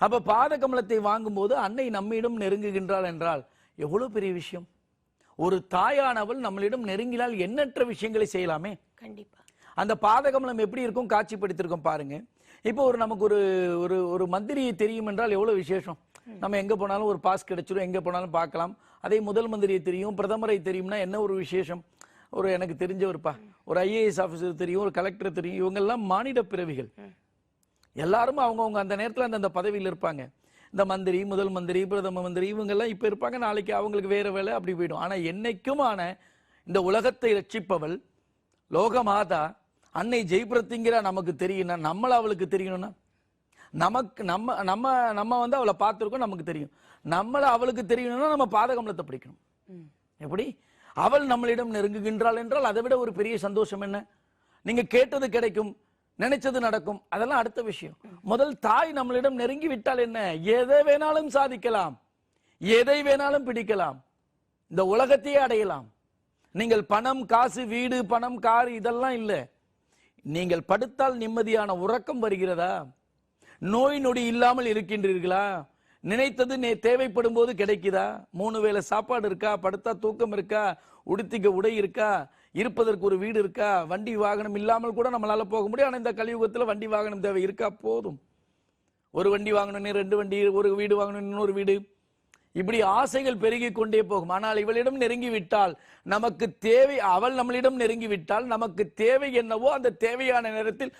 அப்ப பாதகமலத்தை வாங்கும் போது அன்னை நம்மிடம் நெருங்குகின்றாள் என்றால் எவ்வளவு பெரிய விஷயம். ஒரு தாயானவள் நம்மளிடம் நெருங்கினால் எண்ணற்ற விஷயங்களை செய்யலாமே. கண்டிப்பா. அந்த பாதகமலம் எப்படி இருக்கும் காட்சிப்படுத்திருக்கோம் பாருங்க. இப்போ நமக்கு ஒரு மந்திரி தெரியும் என்றால் எவ்வளவு விசேஷம். நம்ம எங்க போனாலும் ஒரு பாஸ் கிடைச்சிடும், எங்க போனாலும் பார்க்கலாம். அதே முதல் மந்திரியை தெரியும், பிரதமரை தெரியும்னா என்ன ஒரு விசேஷம். எனக்கு தெரிஞ்சவருப்பா, ஒரு IAS ஆபீசர் தெரியும், ஒரு கலெக்டர் தெரியும். இவங்கெல்லாம் மானிட பிறவிகள். எல்லாரும் அவங்கவுங்க அந்த நேரத்தில் அந்த பதவியில் இருப்பாங்க. இந்த மந்திரி, முதல் மந்திரி, பிரதம மந்திரி இவங்கெல்லாம் இப்ப இருப்பாங்க, நாளைக்கு அவங்களுக்கு வேற வேலை அப்படி போயிடும். ஆனா என்னைக்குமான இந்த உலகத்தை ரட்சிப்பவள் லோகமாதா அன்னை ஜெயபிரத்யங்கிரா நமக்கு தெரியும்னா, நம்மள அவளுக்கு தெரியணும்னா, நமக்கு நம்ம வந்து அவளை பார்த்திருக்கோம், நமக்கு தெரியும். நம்மள அவளுக்கு தெரியணும்னா நம்ம பாதகமலத்தை பிடிக்கணும். எப்படி அவள் நம்மளிடம் நெருங்குகின்றாள் என்றால் அதை விட ஒரு பெரிய சந்தோஷம் என்ன? நீங்க கேட்டது கிடைக்கும், நினைச்சது நடக்கும். அதெல்லாம் அடுத்த விஷயம். முதல் தாய் நம்மளிடம் நெருங்கி விட்டால் என்ன? எதை வேணாலும் சாதிக்கலாம், எதை வேணாலும் பிடிக்கலாம், இந்த உலகத்தையே அடையலாம். நீங்கள் பணம், காசு, வீடு, பணம், கார் இதெல்லாம் இல்லை. நீங்கள் படுத்தால் நிம்மதியான உறக்கம் வருகிறதா? நோய் நொடி இல்லாமல் இருக்கின்றீர்களா? நினைத்தது தேவைப்படும் போது கிடைக்குதா? 3 வேளை சாப்பாடு இருக்கா? படுத்தா தூக்கம் இருக்கா? உடுத்திக்க உடை இருக்கா? இருப்பதற்கு ஒரு வீடு இருக்கா? வண்டி வாகனம் இல்லாமல் கூட நம்மளால போக முடியும். ஆனா இந்த கலியுகத்துல வண்டி வாகனம் தேவை இருக்கா? போதும். ஒரு வண்டி வாங்கணும், 2 வண்டி, ஒரு வீடு வாங்கணும், இன்னொரு வீடு, இப்படி ஆசைகள் பெருகி கொண்டே போகும். ஆனால் இவளிடம் நெருங்கி விட்டால் நமக்கு தேவை, அவள் நம்மளிடம் நெருங்கி விட்டால் நமக்கு தேவை என்னவோ அந்த தேவையான நேரத்தில்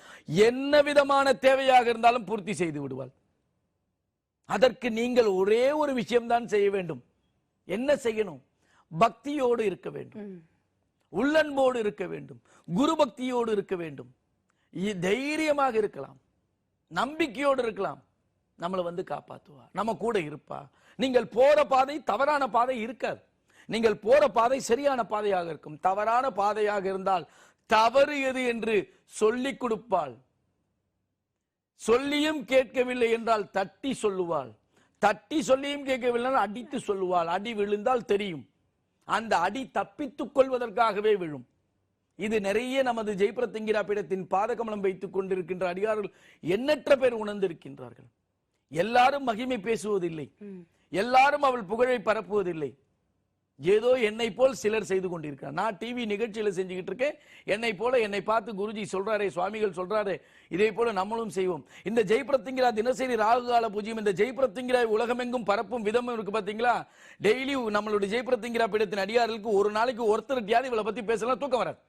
என்ன விதமான தேவையாக இருந்தாலும் பூர்த்தி செய்து விடுவாள். அதற்கு நீங்கள் ஒரே ஒரு விஷயம்தான் செய்ய வேண்டும். என்ன செய்யணும்? பக்தியோடு இருக்க வேண்டும், உள்ளன்போடு இருக்க வேண்டும், குரு பக்தியோடு இருக்க வேண்டும், தைரியமாக இருக்கலாம், நம்பிக்கையோடு இருக்கலாம். நம்மளை வந்து காப்பாற்றுவா, நம்ம கூட இருப்பா. நீங்கள் போற பாதை தவறான பாதை இருக்காது. நீங்கள் போற பாதை சரியான பாதையாக இருக்கும். தவறான பாதையாக இருந்தால் தவறு எது என்று சொல்லிக் கொடுப்பாள். சொல்லியும் கேட்கவில்லை என்றால் தட்டி சொல்லுவாள். தட்டி சொல்லியும் கேட்கவில்லை அடித்து சொல்லுவாள். அடி விழுந்தால் தெரியும். அந்த அடி தப்பித்துக் கொள்வதற்காகவே விழும். இது நிறைய நமது ஜெயபிரத்யங்கிரா பீடத்தின் பாதகமலம் வைத்துக் கொண்டிருக்கின்ற அடியார்கள் எண்ணற்ற பேர் உணர்ந்திருக்கின்றார்கள். எல்லாரும் மகிமை பேசுவதில்லை, எல்லாரும் அவள் புகழை பரப்புவதில்லை. ஏதோ என்னை போல் சிலர் செய்து கொண்டிருக்கிறார். நான் டிவி நிகழ்ச்சியில செஞ்சுக்கிட்டு இருக்கேன். என்னை போல என்னை பார்த்து குருஜி சொல்றாரே, சுவாமிகள் சொல்றாரு, இதே போல நம்மளும் செய்வோம். இந்த ஜெயபிரத்யங்கிரா தினசரி ராகுகால பூஜ்யம், இந்த ஜெயபிரத்யங்கிரா உலகமெங்கும் பரப்பும் விதமும் இருக்கு பாத்தீங்களா? டெய்லி நம்மளுடைய ஜெயபிரத்யங்கிரா பீடத்தின் அடியார்களுக்கு ஒரு நாளைக்கு ஒருத்தர் இவளை பத்தி பேசலாம், தூக்கம் வராது.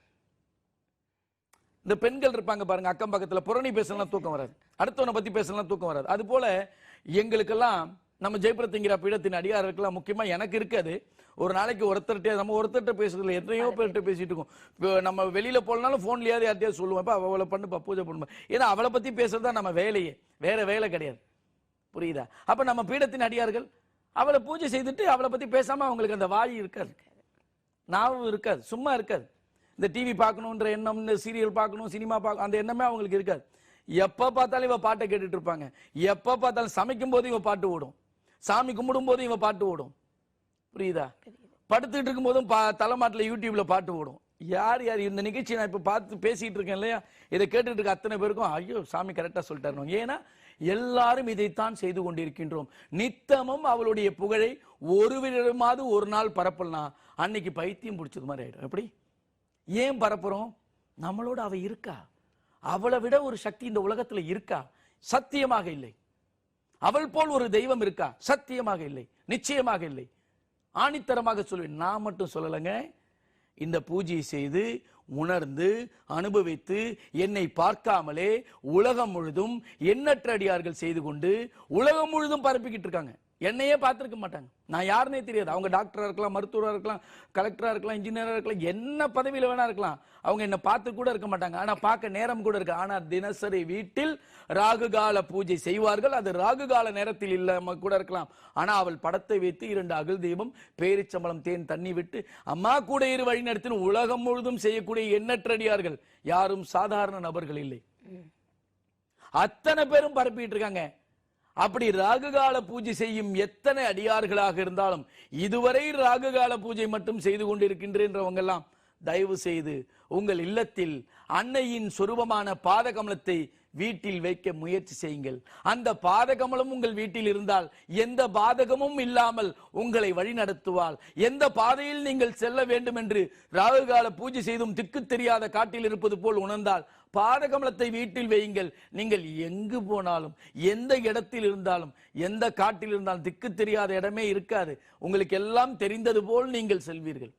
இந்த பெண்கள் இருப்பாங்க பாருங்க, அக்கம் பக்கத்துல புரணி பேசலாம் தூக்கம் வராது, அடுத்தவனை பத்தி பேசலாம் தூக்கம் வராது. அது போல எங்களுக்கெல்லாம் நம்ம ஜெயபிரத்திங்கிற பீடத்தின் அடியாருக்கெல்லாம் முக்கியமா எனக்கு இருக்காது. ஒரு நாளைக்கு ஒருத்தர்கிட்ட பேசுறதுல எத்தனையோ பேர்கிட்ட பேசிட்டு இருக்கோம். இப்போ நம்ம வெளியில போனாலும் போன்லயாவது யார்ட்டையாவது சொல்லுவேன், அவளை பண்ணுப்பா, பூஜை பண்ணுப்பா. ஏன்னா அவளை பத்தி பேசுறதுதான் நம்ம வேலையே, வேற வேலை கிடையாது. புரியுதா? அப்ப நம்ம பீடத்தின் அடியார்கள் அவளை பூஜை செய்துட்டு அவளை பத்தி பேசாம அவங்களுக்கு அந்த வாய் இருக்காது, நாவும் இருக்காது, சும்மா இருக்காது. இந்த டிவி பார்க்கணுன்ற எண்ணம், இந்த சீரியல் பார்க்கணும், சினிமா பார்க்கணும், அந்த எண்ணமே அவங்களுக்கு இருக்காது. எப்ப பார்த்தாலும் இவ பாட்டை கேட்டுட்டு இருப்பாங்க. எப்ப பார்த்தாலும் சமைக்கும் போது இவ பாட்டு ஓடும், சாமி கும்பிடும் போது இவ பாட்டு ஓடும். புரியுதா? படுத்துட்டு இருக்கும் போதும் தலைமாட்டில் யூடியூப்ல பாட்டு ஓடும். யார் யார் இந்த நிகழ்ச்சி நான் இப்ப பார்த்து பேசிட்டு இருக்கேன் இல்லையா, இதை கேட்டுட்டு இருக்க அத்தனை பேருக்கும் ஐயோ சாமி கரெக்டா சொல்லிட்டாரு. ஏன்னா எல்லாரும் இதைத்தான் செய்து கொண்டிருக்கின்றோம். நித்தமும் அவளுடைய புகழை ஒரு விதமாவது ஒரு நாள் பரப்பலாம், அன்னைக்கு பைத்தியம் பிடிச்சது மாதிரி ஆயிடும். எப்படி? ஏன் பரப்புறோம்? நம்மளோட அவ இருக்கா, அவளை விட ஒரு சக்தி இந்த உலகத்துல இருக்கா? சத்தியமாக இல்லை. அவள் போல் ஒரு தெய்வம் இருக்கா? சத்தியமாக இல்லை, நிச்சயமாக இல்லை. ஆணித்தரமாக சொல்லுவேன். நான் மட்டும் சொல்லலைங்க, இந்த பூஜையை செய்து உணர்ந்து அனுபவித்து என்னை பார்க்காமலே உலகம் முழுதும் எண்ணற்ற அடியார்கள் செய்து கொண்டு உலகம் முழுதும் பரப்பிக்கிட்டு இருக்காங்க. என்னையே பார்த்திருக்க மாட்டாங்க, நான் யாருன்னே தெரியாது. அவங்க டாக்டரா இருக்கலாம், மருத்துவராக இருக்கலாம், கலெக்டரா இருக்கலாம், இன்ஜினியரா இருக்கலாம், என்ன பதவியில வேணா இருக்கலாம். அவங்க என்ன பார்த்து கூட இருக்க மாட்டாங்க, ஆனா பார்க்க நேரம் கூட இருக்கு. ஆனா தினசரி வீட்டில் ராகுகால பூஜை செய்வார்கள். அது ராகுகால நேரத்தில் இல்லாம கூட இருக்கலாம். ஆனா அவள் படத்தை வைத்து 2 அகல் தீபம், பேரிச்சம்பளம், தேன், தண்ணி விட்டு அம்மா கூட இரு வழி நடத்தின உலகம் முழுதும் செய்யக்கூடிய எண்ணற்றடியார்கள். யாரும் சாதாரண நபர்கள் இல்லை, அத்தனை பேரும் பரப்பிட்டு இருக்காங்க. அப்படி ராகுகால பூஜை செய்யும் எத்தனை அடியார்களாக இருந்தாலும் இதுவரை ராகுகால பூஜை மட்டும் செய்து கொண்டிருக்கின்றவங்க எல்லாம் தயவு செய்து உங்கள் இல்லத்தில் அன்னையின் சொரூபமான பாதகமலத்தை வீட்டில் வைக்க முயற்சி செய்யுங்கள். அந்த பாதகமலம் உங்கள் வீட்டில் இருந்தால் எந்த பாதகமும் இல்லாமல் உங்களை வழி நடத்துவாள். எந்த பாதையில் நீங்கள் செல்ல வேண்டும் என்று ராகுகால பூஜை செய்தும் திக்கு தெரியாத காட்டில் இருப்பது போல் உணர்ந்தால் பாதகமலத்தை வீட்டில் வையுங்கள். நீங்கள் எங்கு போனாலும், எந்த இடத்தில் இருந்தாலும், எந்த காட்டில் இருந்தாலும் திக்கு தெரியாத இடமே இருக்காது. உங்களுக்கு எல்லாம் தெரிந்தது போல் நீங்கள் செல்வீர்கள்.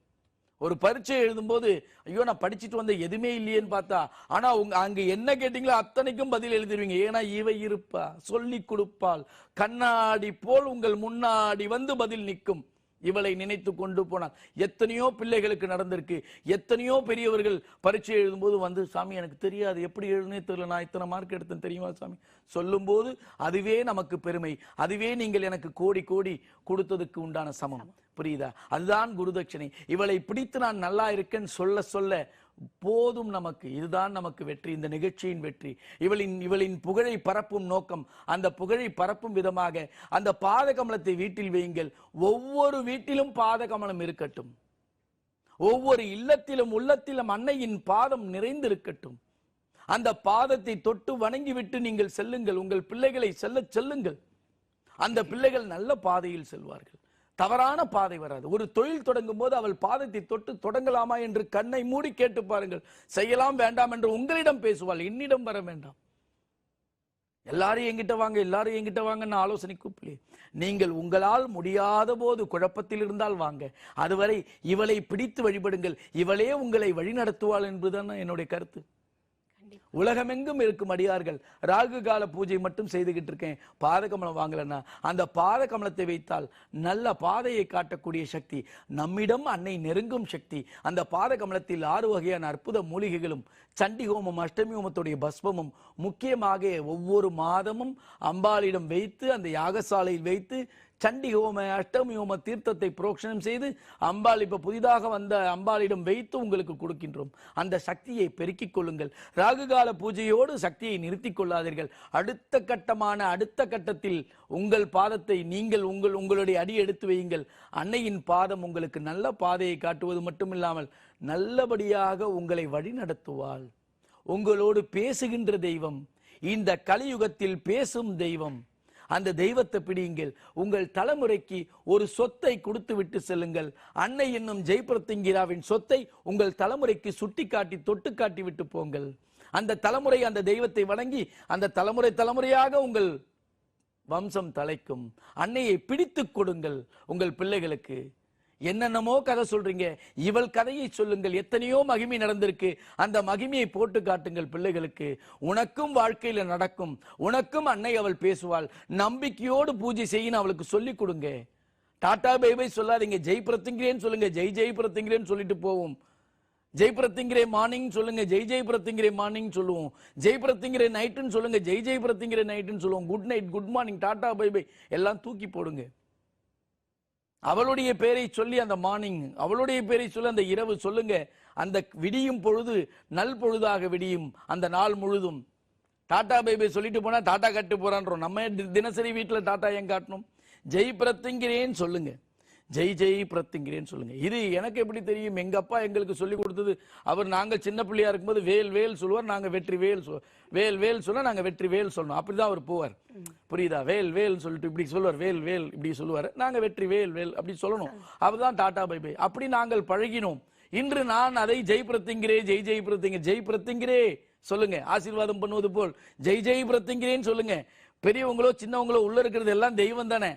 ஒரு பரீட்சை எழுதும் போது ஐயோ நான் படிச்சுட்டு வந்த எதுவுமே இல்லையேன்னு பார்த்தா, ஆனா அங்க என்ன கேட்டீங்களோ அத்தனைக்கும் பதில் எழுதிருவீங்க. ஏன்னா இவை இருப்பா, சொல்லி கொடுப்பாள், கண்ணாடி போல் உங்கள் முன்னாடி வந்து பதில் நிற்கும். இவளை நினைத்து கொண்டு போனார். எத்தனையோ பிள்ளைகளுக்கு நடந்திருக்கு. எத்தனையோ பெரியவர்கள் பரீட்சை எழுதும்போது வந்து சாமி எனக்கு தெரியாது, எப்படி எழுதுனே தெரியல, நான் இத்தனை மார்க் எடுத்தேன் தெரியுமா சாமி சொல்லும் போது அதுவே நமக்கு பெருமை. அதுவே நீங்கள் எனக்கு கோடி கோடி கொடுத்ததுக்கு உண்டான சமம். புரியுதா? அதுதான் குருதட்சணை. இவளை பிடித்து நான் நல்லா இருக்கேன்னு சொல்ல சொல்ல போதும் நமக்கு. இதுதான் நமக்கு வெற்றி, இந்த நிகழ்ச்சியின் வெற்றி. இவளின் புகழை பரப்பும் நோக்கம், அந்த புகழை பரப்பும் விதமாக அந்த பாதகமலத்தை வீட்டில் வையுங்கள். ஒவ்வொரு வீட்டிலும் பாதகமலம் இருக்கட்டும். ஒவ்வொரு இல்லத்திலும் உள்ளத்திலும் அன்னையின் பாதம் நிறைந்திருக்கட்டும். அந்த பாதத்தை தொட்டு வணங்கிவிட்டு நீங்கள் செல்லுங்கள். உங்கள் பிள்ளைகளை செல்லுங்கள். அந்த பிள்ளைகள் நல்ல பாதையில் செல்வார்கள், தவறான பாதை வராது. ஒரு தொழில் தொடங்கும் போது அவள் பாதத்தை தொட்டு தொடங்கலாமா என்று கண்ணை மூடி கேட்டு பாருங்கள். செய்யலாம் வேண்டாம் என்று உங்களிடம் பேசுவாள், என்னிடம் வர வேண்டாம். எல்லாரும் என்கிட்ட வாங்க, எல்லாரும் என்கிட்ட வாங்கன்னு ஆலோசனை கூப்பிடலே. நீங்கள் உங்களால் முடியாத போது குழப்பத்தில் இருந்தால் வாங்க. அதுவரை இவளை பிடித்து வழிபடுங்கள். இவளே உங்களை வழிநடத்துவாள் என்பதுதான் என்னுடைய கருத்து. உலகமெங்கும் இருக்கும் அடியார்கள் ராகு கால பூஜை மட்டும் செய்துகிட்டு இருக்கேன், பாதகமலம் வாங்கலன்னா அந்த பாதகமலத்தை வைத்தால் நல்ல பாதையை காட்டக்கூடிய சக்தி நம்மிடம் அன்னை நெருங்கும் சக்தி. அந்த பாதகமலத்தில் 6 வகையான அற்புத மூலிகைகளும், சண்டி ஹோமம், அஷ்டமி ஹோமத்துடைய பஸ்பமும், முக்கியமாக ஒவ்வொரு மாதமும் அம்பாளிடம் வைத்து அந்த யாகசாலையில் வைத்து சண்டி ஹோம அஷ்டமி ஹோம தீர்த்தத்தை புரோக்ஷனம் செய்து அம்பாள் இப்ப புதிதாக வந்த அம்பாளிடம் வைத்து உங்களுக்கு கொடுக்கின்றோம். அந்த சக்தியை பெருக்கிக் கொள்ளுங்கள். ராகுகால பூஜையோடு சக்தியை நிறுத்திக் கொள்ளாதீர்கள். அடுத்த கட்டத்தில் உங்கள் பாதத்தை நீங்கள் உங்களுடைய அடி எடுத்து வையுங்கள். அன்னையின் பாதம் உங்களுக்கு நல்ல பாதையை காட்டுவது மட்டுமில்லாமல் நல்லபடியாக உங்களை வழி நடத்துவாள். உங்களோடு பேசுகின்ற தெய்வம், இந்த கலியுகத்தில் பேசும் தெய்வம். அந்த தெய்வத்தை பிடியுங்கள். உங்கள் தலைமுறைக்கு ஒரு சொத்தை கொடுத்து விட்டு செல்லுங்கள். அன்னை என்னும் ஜெயபிரத்திங்கிராவின் சொத்தை உங்கள் தலைமுறைக்கு சுட்டி காட்டி தொட்டு காட்டி விட்டு போங்கள். அந்த தலைமுறை அந்த தெய்வத்தை வணங்கி அந்த தலைமுறையாக உங்கள் வம்சம் தலைக்கும். அன்னையை பிடித்து கொடுங்கள் உங்கள் பிள்ளைகளுக்கு. என்னென்னமோ கதை சொல்றீங்க, இவள் கதையை சொல்லுங்கள். எத்தனையோ மகிமை நடந்திருக்கு, அந்த மகிமையை போட்டு காட்டுங்கள் பிள்ளைகளுக்கு. உனக்கும் வாழ்க்கையில நடக்கும், உனக்கும் அன்னை அவள் பேசுவாள். நம்பிக்கையோடு பூஜை செய்யணும், அவளுக்கு சொல்லி கொடுங்க. டாடா பை பை சொல்லாதீங்க, ஜெய் பிரத்திங்கிறேன்னு சொல்லுங்க. ஜெய் ஜெய் பிரத்திங்கிறேன்னு சொல்லிட்டு போவோம். ஜெய் பிரத்திங்கிரே மார்னிங் சொல்லுங்க, ஜெய் ஜெய் பிரத்திங்கிரே மார்னிங் சொல்லுவோம். ஜெய் பிரத்திங்கிரே நைட்டுன்னு சொல்லுங்க, ஜெய் ஜெய் பிரத்திங்கிரே நைட்டுன்னு சொல்லுவோம். Good night, good morning, tata bye bye எல்லாம் தூக்கி போடுங்க. அவளுடைய பேரை சொல்லி அந்த மார்னிங், அவளுடைய பேரை சொல்லி அந்த இரவு சொல்லுங்க. அந்த விடியும் பொழுது நல் பொழுதாக விடியும் அந்த நாள் முழுதும். டாடா பை பை சொல்லிட்டு போனா டாடா கட்டு போறான்றோம். நம்ம தினசரி வீட்டில் டாடா ஏன் காட்டணும்? ஜெய் பிரத்திங்கிறேன்னு சொல்லுங்க, ஜெய் ஜெய் பிரத்திங்கிறேன்னு சொல்லுங்க. இது எனக்கு எப்படி தெரியும்? எங்க அப்பா எங்களுக்கு சொல்லி கொடுத்தது. அவர் நாங்கள் சின்ன பிள்ளையா இருக்கும்போது வேல் வேல் சொல்லுவார், நாங்க வெற்றி வேல் வேல் வேல் சொன்னா நாங்க வெற்றி வேல் சொல்லணும். அப்படிதான் அவர் போவார். புரியுதா? வேல் வேல் சொல்லிட்டு இப்படி சொல்லுவார், வேல் வேல் இப்படி சொல்லுவார், நாங்க வெற்றி வேல் வேல் அப்படி சொல்லணும். அப்பதான் டாடா பை பை. அப்படி நாங்கள் பழகினோம். இன்று நான் அதை ஜெய் பிரத்திங்கிறே, ஜெய் ஜெய் பிரத்திங்க, ஜெய் பிரத்திங்கிறே சொல்லுங்க. ஆசீர்வாதம் பண்ணுவது போல் ஜெய் ஜெய் பிரத்திங்கிறேன்னு சொல்லுங்க. பெரியவங்களோ சின்னவங்களோ உள்ள இருக்கிறது எல்லாம் தெய்வம் தானே.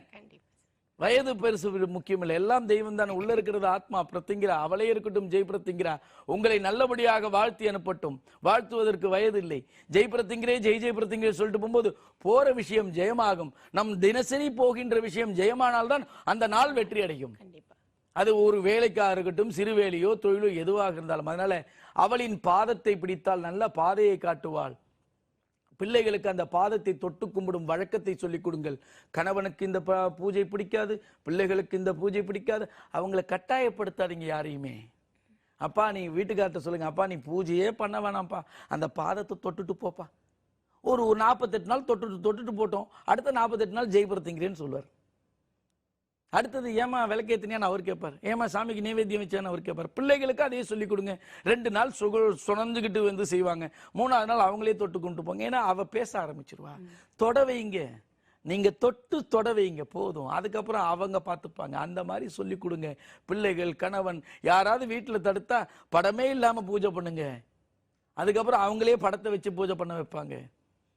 வயது பெருசு முக்கியம் இல்லை, எல்லாம் தெய்வம் தானே. உள்ள இருக்கிறது ஆத்மா பிரத்திங்கிறா, அவளே இருக்கட்டும் ஜெய் பிரத்திங்கிறா. உங்களை நல்லபடியாக வாழ்த்தி அனுப்பட்டும். வாழ்த்துவதற்கு வயது இல்லை. ஜெய் பிரத்திங்கிறே, ஜெய் ஜெய் பிரத்திங்கிறே சொல்லிட்டு போகும்போது போற விஷயம் ஜெயமாகும். நம் தினசரி போகின்ற விஷயம் ஜெயமானால்தான் அந்த நாள் வெற்றி அடையும். அது ஒரு வேலைக்காக இருக்கட்டும், சிறு வேலையோ தொழிலோ எதுவாக இருந்தாலும். அதனால அவளின் பாதத்தை பிடித்தால் நல்ல பாதையை காட்டுவாள். பிள்ளைகளுக்கு அந்த பாதத்தை தொட்டு கும்பிடும் வழக்கத்தை சொல்லிக் கொடுங்கள். கணவனுக்கு இந்த பூஜை பிடிக்காது, பிள்ளைகளுக்கு இந்த பூஜை பிடிக்காது, அவங்கள கட்டாயப்படுத்தாதீங்க யாரையுமே. அப்பா நீ வீட்டுக்கார்ட்ட சொல்லுங்க, அப்பா நீ பூஜையே பண்ண வேணாம்ப்பா, அந்த பாதத்தை தொட்டுட்டு போப்பா. ஒரு 48 நாள் தொட்டுட்டு போட்டோம், அடுத்த 48 நாள் ஜெய் பிரத்திங்கிறேன்னு சொல்லுவார். அடுத்தது ஏமா விளக்கேத்தினியான்னு அவர் கேட்பார், ஏமா சாமிக்கு நைவேத்தியம் வச்சான்னு அவர் கேட்பார். பிள்ளைகளுக்கு அதையே சொல்லிக் கொடுங்க. 2 நாள் சுணந்துக்கிட்டு வந்து செய்வாங்க, 3ஆவது நாள் அவங்களே தொட்டு கொண்டு போங்க. ஏன்னா அவ பேச ஆரம்பிச்சிருவா. தொட வைங்க, நீங்க தொட்டு தொட வைங்க போதும், அதுக்கப்புறம் அவங்க பார்த்துப்பாங்க. அந்த மாதிரி சொல்லி கொடுங்க. பிள்ளைகள், கணவன் யாராவது வீட்டில் தடுத்தா படமே இல்லாம பூஜை பண்ணுங்க. அதுக்கப்புறம் அவங்களே படத்தை வச்சு பூஜை பண்ண வைப்பாங்க.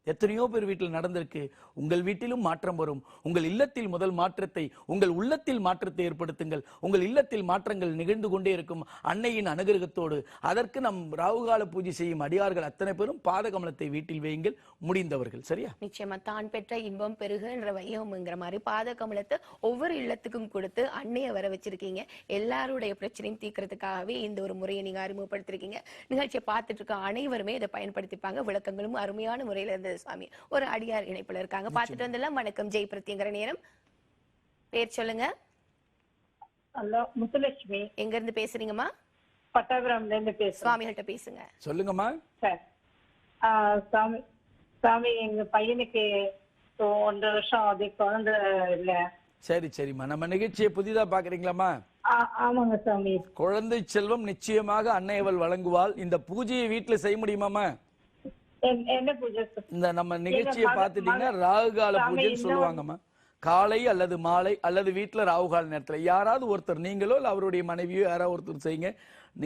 எத்தனையோ பேர் வீட்டில் நடந்திருக்கு. உங்கள் வீட்டிலும் மாற்றம் வரும். உங்கள் இல்லத்தில் முதல் மாற்றத்தை, உங்கள் உள்ளத்தில் மாற்றத்தை ஏற்படுத்துங்கள். உங்கள் இல்லத்தில் மாற்றங்கள் நிகழ்ந்து கொண்டே இருக்கும் அன்னையின் அனுகிரகத்தோடு. அதற்கு நம் ராகுகால பூஜை செய்யும் அடியார்கள் அத்தனை பேரும் பாத கமலத்தை வீட்டில் வையுங்கள், முடிந்தவர்கள். சரியா? நிச்சயமா. தான் பெற்ற இன்பம் பெருகுன்ற வையகம்ங்கிற மாதிரி பாத கமலத்தை ஒவ்வொரு இல்லத்துக்கும் கொடுத்து அன்னையை வர வச்சிருக்கீங்க. எல்லாருடைய பிரச்சனையும் தீர்க்கறதுக்காகவே இந்த ஒரு முறையை நீங்க அறிமுகப்படுத்திருக்கீங்க. நிகழ்ச்சியை பார்த்துட்டு இருக்க அனைவருமே இதை பயன்படுத்திப்பாங்க. விளக்கங்களும் அருமையான முறையில இருந்தது. சாமி ஒரு அடியார் இணைப்புல இருக்காங்க, பார்த்துட்டு வந்துடலாம். வணக்கம். ஜெய் பிரத்திங்கிற நேரம். பேர் சொல்லுங்க. ஹலோ, முத்துலட்சுமி. எங்க இருந்து பேசுறீங்கம்மா? பட்டாபுரம்ல இருந்து பேசுறேன். சுவாமிகள்ட்ட பேசுங்க. சொல்லுங்கம்மா. சார், சாமி எங்க பையனுக்கு 1.5 வருஷம் அது குழந்தை இல்ல. சரி சரிம்மா, நம்ம நிகழ்ச்சியை புதிதா பாக்குறீங்களாம்மா? ஆமாங்க சாமி. குழந்தை செல்வம் நிச்சயமாக அன்னை அவள் வழங்குவாள். இந்த பூஜையை வீட்டுல செய்ய முடியுமாமா? என்ன பூஜை? இந்த நம்ம நிகழ்ச்சியை பார்த்துட்டீங்கன்னா ராகுகால பூஜைன்னு சொல்லுவாங்கம்மா. காலை அல்லது மாலை அல்லது வீட்டுல ராகுகால நேரத்துல யாராவது ஒருத்தர், நீங்களோ இல்ல அவருடைய மனைவியோ யாராவது ஒருத்தர் செய்யுங்க,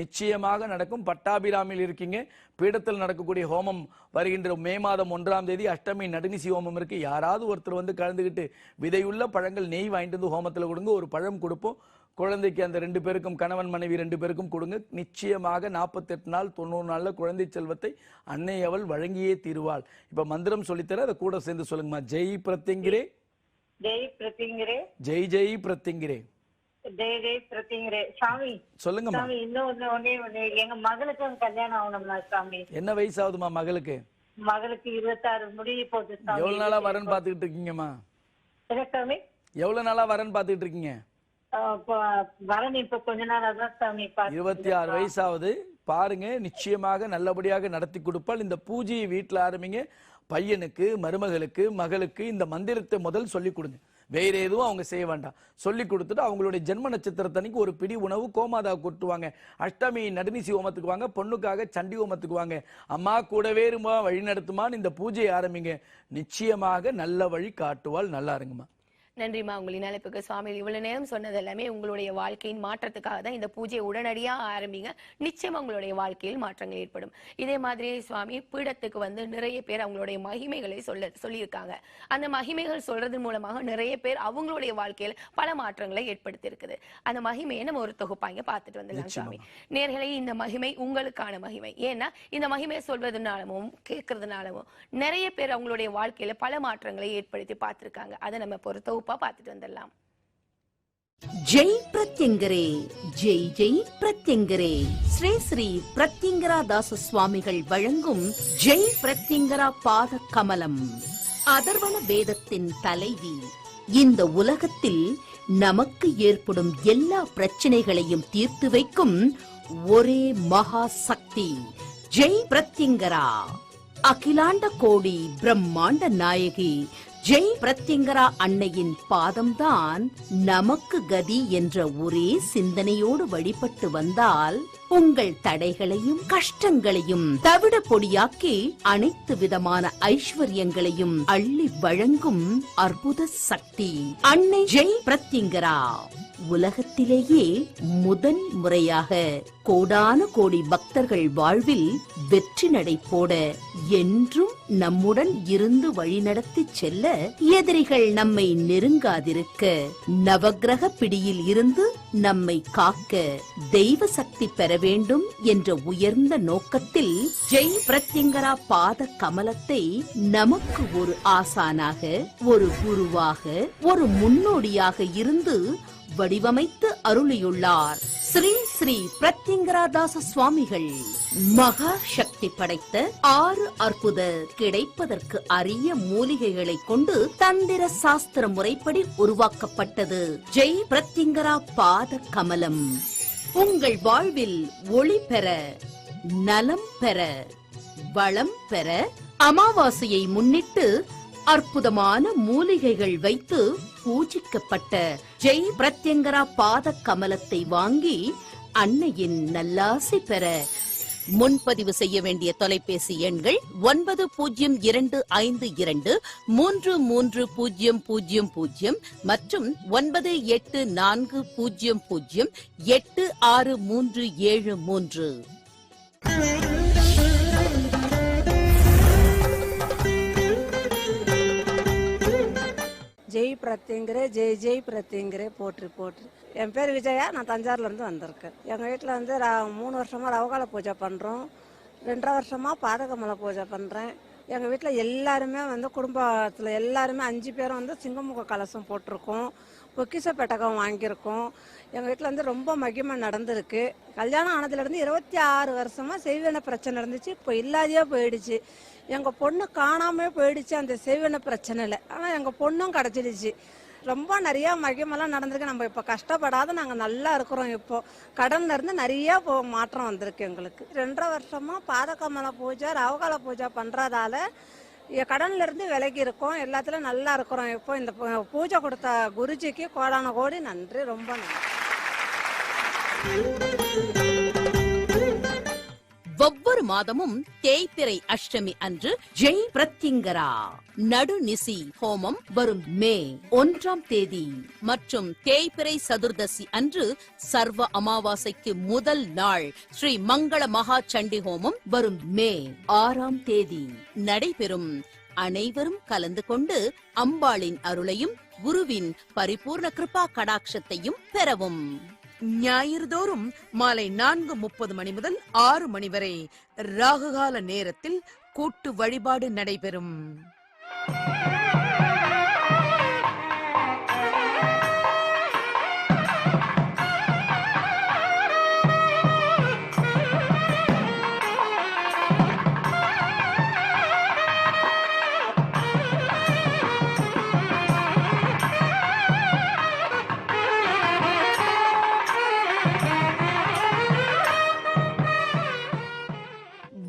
நிச்சயமாக நடக்கும். பட்டாபிராமில் இருக்கீங்க, பீடத்தில் நடக்கக்கூடிய ஹோமம் வருகின்ற மே மாதம் 1ஆம் தேதி அஷ்டமி நடுநிசி ஹோமம் இருக்கு. யாராவது ஒருத்தர் வந்து கலந்துகிட்டு விதையுள்ள பழங்கள் நெய் வாங்கிட்டு வந்து ஹோமத்துல கொடுங்க. ஒரு பழம் கொடுப்போம் குழந்தைக்கு. அந்த 2 பேருக்கும், கணவன் மனைவி 2 பேருக்கும் கொடுங்க. நிச்சயமாக 48 நாள் 90 நாள்ல குழந்தை செல்வத்தை அன்னை அவள் வழங்கியே தீருவாள். இப்ப மந்திரம் சொல்லித்தர, அதை கூட சேர்ந்து சொல்லுங்கம்மா. ஜெய் பிரத்திங்கிரே, ஜெய் பிரத்திங்கிரே, ஜெய் ஜெய் பிரத்திங்கிரே, ஜெய் ஜெய் பிரத்திங்கிரே. சாமி சொல்லுங்கம்மா. சாமி ஒண்ணே எங்க மகளுக்கு கல்யாணம் ஆகணும்னா சாமி. என்ன வயசு ஆகுதுமா மகளுக்கு? மகளுக்கு 26 முடிய போகுது சாமி. எவ்வளவு நாளா வரன் பாத்துக்கிட்டு இருக்கீங்கம்மா? சாமி எவ்வளவு நாளா வரன் பாத்துக்கிட்டு இருக்கீங்க? வரன் இப்ப கொஞ்ச நாளா தான் சாமி. 26 வயசாவது. பாருங்க, நிச்சயமாக நல்லபடியாக நடத்தி கொடுப்பாள். இந்த பூஜையை வீட்டுல ஆரம்பிங்க. பையனுக்கு, மருமகளுக்கு, மகளுக்கு இந்த மந்திரத்தை முதல் சொல்லி கொடுங்க. வேற எதுவும் அவங்க செய்ய வேண்டாம். சொல்லி கொடுத்துட்டு அவங்களுடைய ஜென்ம நட்சத்திரத்தன்னைக்கு ஒரு பிடி உணவு கோமாதா கொட்டுவாங்க. அஷ்டமி நடுநிசி ஹோமத்துக்கு வாங்க, பொண்ணுக்காக சண்டி ஹோமத்துக்கு வாங்க. அம்மா கூடவே வழி நடத்துமான்னு இந்த பூஜையை ஆரம்பிங்க. நிச்சயமாக நல்ல வழி காட்டுவாள். நல்லா இருங்கம்மா. நன்றிமா உங்களின் அழைப்புக்கு. சுவாமி இவ்வளவு நேரம் சொன்னது எல்லாமே உங்களுடைய வாழ்க்கையின் மாற்றத்துக்காக தான். இந்த பூஜையை உடனடியா ஆரம்பிங்க, நிச்சயமா உங்களுடைய வாழ்க்கையில் மாற்றங்கள் ஏற்படும். இதே மாதிரி சுவாமி பீடத்துக்கு வந்து நிறைய பேர் அவங்களுடைய மகிமைகளை சொல்லியிருக்காங்க. அந்த மகிமைகள் சொல்றது மூலமாக நிறைய பேர் அவங்களுடைய வாழ்க்கையில பல மாற்றங்களை ஏற்படுத்தி இருக்குது. அந்த மகிமையை நம்ம ஒரு தொகுப்பாங்க பார்த்துட்டு வந்துடலாம் சுவாமி. நேர்களை இந்த மகிமை உங்களுக்கான மகிமை. ஏன்னா இந்த மகிமையை சொல்வதனாலும் கேட்கறதுனாலும் நிறைய பேர் அவங்களுடைய வாழ்க்கையில பல மாற்றங்களை ஏற்படுத்தி பார்த்திருக்காங்க. அதை நம்ம பொறுத்த பார்த்துட்டு வந்துடலாம். ஜெய் பிரத்யங்கரே, ஜெய் ஜெய் பிரத்யங்கரே. ஸ்ரீ ஸ்ரீ பிரத்யங்கரா தாச சுவாமிகள் வழங்கும் ஜெய் பிரத்யங்கரா பாத கமலம். அதர்வன வேதத்தின் தலைவி. இந்த உலகத்தில் நமக்கு ஏற்படும் எல்லா பிரச்சனைகளையும் தீர்த்து வைக்கும் ஒரே மகா சக்தி ஜெய் பிரத்யங்கரா. அகிலாண்ட கோடி பிரம்மாண்ட நாயகி ஜெய் பிரத்யங்கரா அன்னையின் பாதம்தான் நமக்கு கதி என்ற ஒரே சிந்தனையோடு வழிபட்டு வந்தால் உங்கள் தடைகளையும் கஷ்டங்களையும் தவிட பொடியாக்கி அனைத்து விதமான ஐஸ்வர்யங்களையும் அள்ளி வழங்கும் அற்புத சக்தி அன்னை ஜெய் பிரத்யங்கரா. உலகத்திலேயே முதன் முறையாக கோடான கோடி பக்தர்கள் வாழ்வில் வெற்றி நடை போட என்றும் நம்முடன் இருந்து வழிநடத்தி செல்ல, எதிரிகள் நம்மை நெருங்காதிருக்க, நவக்கிரக பிடியில் இருந்து நம்மை காக்க தெய்வ சக்தி பெற வேண்டும் என்ற உயர்ந்த நோக்கத்தில் ஜெய் பிரத்யங்கரா பாத கமலத்தை நமக்கு ஒரு ஆசானாக, ஒரு குருவாக, ஒரு முன்னோடியாக இருந்து வடிவமைத்து அருளியுள்ளார் ஸ்ரீ ஸ்ரீ பிரத்யங்கராதாச சுவாமிகள். மகா சக்தி படைத்த 6 அற்புத கிடைப்பதற்கு அரிய மூலிகைகளை கொண்டு தந்திர சாஸ்திர முறைப்படி உருவாக்கப்பட்டது ஜெய் பிரத்யங்கரா பாத கமலம். உங்கள் வாழ்வில் ஒளி பெற, நலம் பெற, வளம் பெற அமாவாசையை முன்னிட்டு அற்புதமான மூலிகைகள் வைத்து பூஜிக்கப்பட்ட ஜெய் பிரத்யங்கரா பாத கமலத்தை வாங்கி அன்னையின் நல்லாசி பெற முன்பதிவு செய்ய வேண்டிய தொலைபேசி எண்கள் 9052233000 மற்றும் 9840086373. ஜெய் பிரத்யங்கரே, ஜெய் ஜெய் பிரத்யங்கரே, போற்று போற்று. என் பேர் விஜயா, நான் தஞ்சாவூர்லேருந்து வந்திருக்கேன். எங்கள் வீட்டில் வந்து 3 வருஷமாக ரவகால பூஜை பண்ணுறோம், 2 வருஷமாக பாதகமலை பூஜை பண்ணுறேன். எங்கள் வீட்டில் எல்லாருமே வந்து குடும்பத்தில் எல்லாருமே 5 பேரும் வந்து சிங்கமுக கலசம் போட்டிருக்கோம், பொக்கிச பெட்டகம் வாங்கியிருக்கோம். எங்கள் வீட்டில் வந்து ரொம்ப மகிமை நடந்திருக்கு. கல்யாணம் ஆனதுலேருந்து 26 வருஷமாக செய்வன பிரச்சனை இருந்துச்சு, இப்போ இல்லாதையே போயிடுச்சு. எங்கள் பொண்ணு காணாமே போயிடுச்சு அந்த செய்வன பிரச்சனையில். ஆனால் எங்கள் பொண்ணும் கிடச்சிடுச்சு. ரொம்ப நிறையா மகிமெல்லாம் நடந்திருக்கு. நம்ம இப்போ கஷ்டப்படாத நாங்கள் நல்லா இருக்கிறோம். இப்போ கடன்ல இருந்து நிறைய மாற்றம் வந்திருக்கு எங்களுக்கு. 2 வருஷமாக பாதகமல பூஜை, ரவகால பூஜை பண்ணுறதால கடன்ல இருந்து விலகி இருக்கோம், எல்லாத்துலையும் நல்லா இருக்கிறோம். இப்போ இந்த பூஜை கொடுத்த குருஜிக்கு கோடான கோடி நன்றி, ரொம்ப நன்றி. ஒவ்வொரு மாதமும் தேய்பிறை அஷ்டமி அன்று ஜெய் பிரத்யங்கரா நடுநிசி ஹோமம் வரும் மே 1ஆம் தேதி மற்றும் தேய்பிறை சதுர்தசி அன்று சர்வ அமாவாசைக்கு முதல் நாள் ஸ்ரீ மங்கள மகா சண்டி ஹோமம் வரும் மே 6ஆம் தேதி நடைபெறும். அனைவரும் கலந்து கொண்டு அம்பாளின் அருளையும் குருவின் பரிபூர்ண கிருபா கடாட்சத்தையும் பெறவும். ஞாயிறு தோறும் மாலை 4:30 மணி முதல் 6 மணி வரை ராகுகால நேரத்தில் கூட்டு வழிபாடு நடைபெறும்.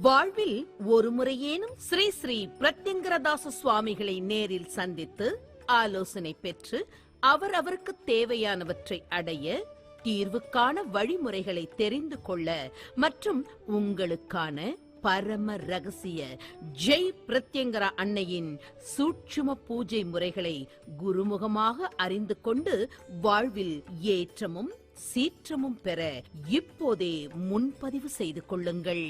வாழ்வில் ஒரு முறையேனும் ஸ்ரீ ஸ்ரீ பிரத்யங்கரதாச சுவாமிகளை நேரில் சந்தித்து ஆலோசனை பெற்று அவருக்கு தேவையானவற்றை அடைய, தீர்வுக்கான வழிமுறைகளை தெரிந்து கொள்ள மற்றும் உங்களுக்கான பரம ரகசிய ஜெய் பிரத்யங்கரா அன்னையின் சூட்சும பூஜை முறைகளை குருமுகமாக அறிந்து கொண்டு வாழ்வில் ஏற்றமும் சீற்றமும் பெற இப்போதே முன்பதிவு செய்து கொள்ளுங்கள்.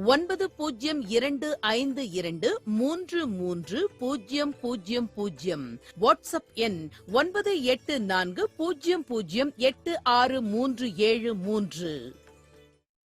9052233000 வாட்ஸ்அப் எண் 9840086373.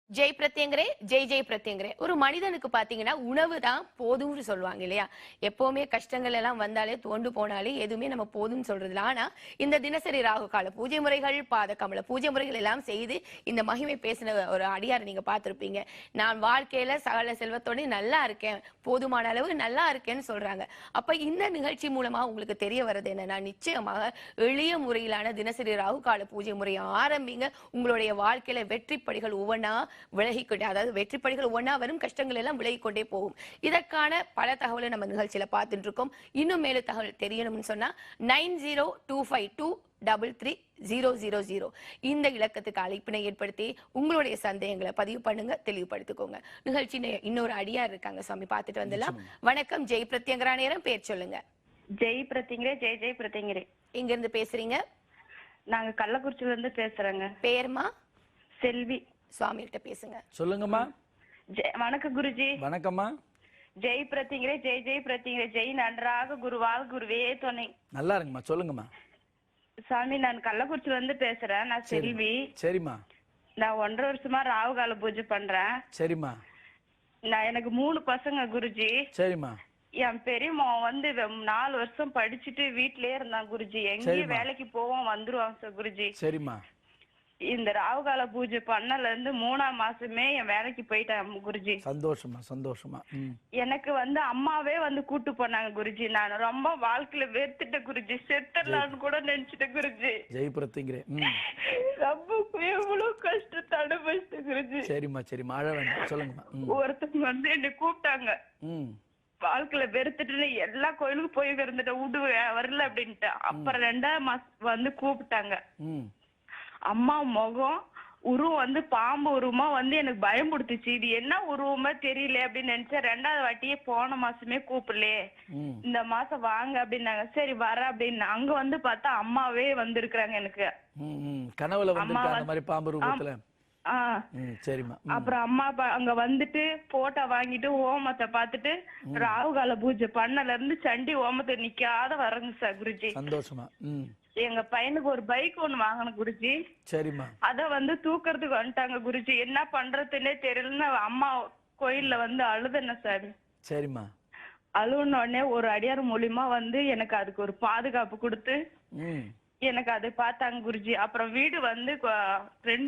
ஜெய் பிரத்யங்கரே, ஜெய் ஜெய் பிரத்யங்கரே. ஒரு மனிதனுக்கு பாத்தீங்கன்னா உணவு தான் போதும்னு சொல்லுவாங்க இல்லையா? எப்பவுமே கஷ்டங்கள் எல்லாம் வந்தாலே தோண்டு போனாலே எதுவுமே நம்ம போதும்னு சொல்றது இல்லை. ஆனா இந்த தினசரி ராகு கால பூஜை முறைகள், பாத கமல பூஜை முறைகள் எல்லாம் செய்து இந்த மகிமை பேசின ஒரு அடியாரை நீங்க பார்த்திருப்பீங்க. நான் வாழ்க்கையில சகல செல்வத்தோட நல்லா இருக்கேன், போதுமான அளவு நல்லா இருக்கேன்னு சொல்றாங்க. அப்ப இந்த நிகழ்ச்சி மூலமா உங்களுக்கு தெரிய வர்றது என்னன்னா, நிச்சயமாக எளிய முறையிலான தினசரி ராகு கால பூஜை முறையை ஆரம்பிங்க. உங்களுடைய வாழ்க்கையில வெற்றி படிகள் ஒவ்வொன்றா விலகிக்கொண்டே, அதாவது வெற்றி படிகள் ஒவ்வொன்றா வரும், கஷ்டங்கள் எல்லாம் விலகிக்கொண்டே போகும். இதற்கான பல தகவலை நம்ம நிகழ்ச்சியில பார்த்துட்டு இருக்கோம். இன்னும் மேலும் தகவல் தெரியணும்னு சொன்னா 9025233000 இந்த இலக்கத்துக்கு அழைப்பினை ஏற்படுத்தி உங்களுடைய சந்தேகங்களை பதிவு பண்ணுங்க, தெளிவுபடுத்திக்கோங்க. நிகழ்ச்சி இன்னொரு அடியார் இருக்காங்க சாமி, பார்த்துட்டு வந்துடலாம். வணக்கம், ஜெய் பிரத்யங்கரா நேரம். பேர் சொல்லுங்க. ஜெய் பிரத்யங்கரே, ஜெய் ஜெய் பிரத்யங்கரே. எங்க இருந்து பேசுறீங்க? நாங்க கள்ளக்குறிச்சியில இருந்து பேசுறேங்க. பேர்மா? செல்வி. சுவாமி கிட்ட பேசுங்க. சொல்லுங்கம்மா. வணக்கம் குருஜி. வணக்கம்மா. ஜெய் பிரத்யங்கரே, ஜெய் ஜெய் பிரத்யங்கரே. ஜெய் நன்றாக குருவால் குருவே துணை. நல்லா இருக்குமா, சொல்லுங்கம்மா. சாமி, நான் கள்ளக்குறிச்சியில இருந்து பேசுறேன். நான் செல்வி. சரிம்மா. நான் 1.5 வருஷமா ராகுகால பூஜை பண்றேன். சரிம்மா. எனக்கு 3 பசங்க குருஜி. சரிம்மா. என் பெரியம்மா 4 வருஷம் படிச்சுட்டு வீட்லயே இருந்தான் குருஜி. எங்கேயும் வேலைக்கு போவோம் வந்துருவாங்க குருஜி. சரிம்மா. இந்த ராகுகால பூஜை பண்ணல இருந்து 3ஆம் மாசமே என் வேலைக்கு போயிட்டேன் குருஜி. சந்தோஷமா சந்தோஷமா. எனக்கு அம்மாவே கூட்டு போனாங்க குருஜி. நான் ரொம்ப வாழ்க்கையில வெறுத்துட்ட குருஜி. செத்துடலான்னு கூட நினைச்சிட்டேன் குருஜி. ஜெய் பிரத்யங்கரே. ரொம்ப எவ்வளவு கஷ்டத்தை அனுபவிச்சிட்டேன் குருஜி. சரிம்மா சரிம்மா, அழ வேண்டாம், சொல்லுங்கம்மா. ஒருத்தவங்க என்னை கூப்பிட்டாங்க. வாழ்க்கையில வெறுத்துட்டு எல்லா கோயிலுக்கும் போய் இருந்துட்டேன், விடுவேன் வரல அப்படின்ட்டு. அப்புறம் 2ஆம் மாசம் கூப்பிட்டாங்க. அம்மா முகம் உருவம் பாம்பு உருவமா எனக்கு பயம் கொடுத்துச்சு. இது என்ன உருவமா தெரியல அப்படின்னு நினைச்சேன். 2வது வாட்டியே போன மாசமே கூப்பிடல, இந்த மாசம் வாங்க அப்படின்னாங்க. சரி வர அப்படின்னு அங்க பார்த்தா அம்மாவே வந்திருக்கிறாங்க எனக்கு கனவுல. அந்த மாதிரி பாம்பு ரூபத்துல. சரிம்மா. அப்புறம் அம்மா அங்க வந்துட்டு போட்டோ வாங்கிட்டு ஹோமத்தை பார்த்துட்டு ராகுகால பூஜை பண்ணல இருந்து சண்டி ஹோமத்தை நிக்காத வரங்க சார் குருஜி. சந்தோஷமா. எங்க பையனுக்கு ஒரு பைக் ஒண்ணு வாங்கணும் குருஜி. சரிம்மா. அத தூக்கறதுக்கு வந்துட்டாங்க குருஜி. என்ன பண்றதுன்னே தெரியலன்னு அம்மா கோயில்ல அழுதுன சார். சரிம்மா. அழுவுன உடனே ஒரு அடியார் மூலியமா எனக்கு அதுக்கு ஒரு பாதுகாப்பு கொடுத்து எனக்கு அதை பார்த்தாங்க குருஜி. அப்புறம் வீடு 2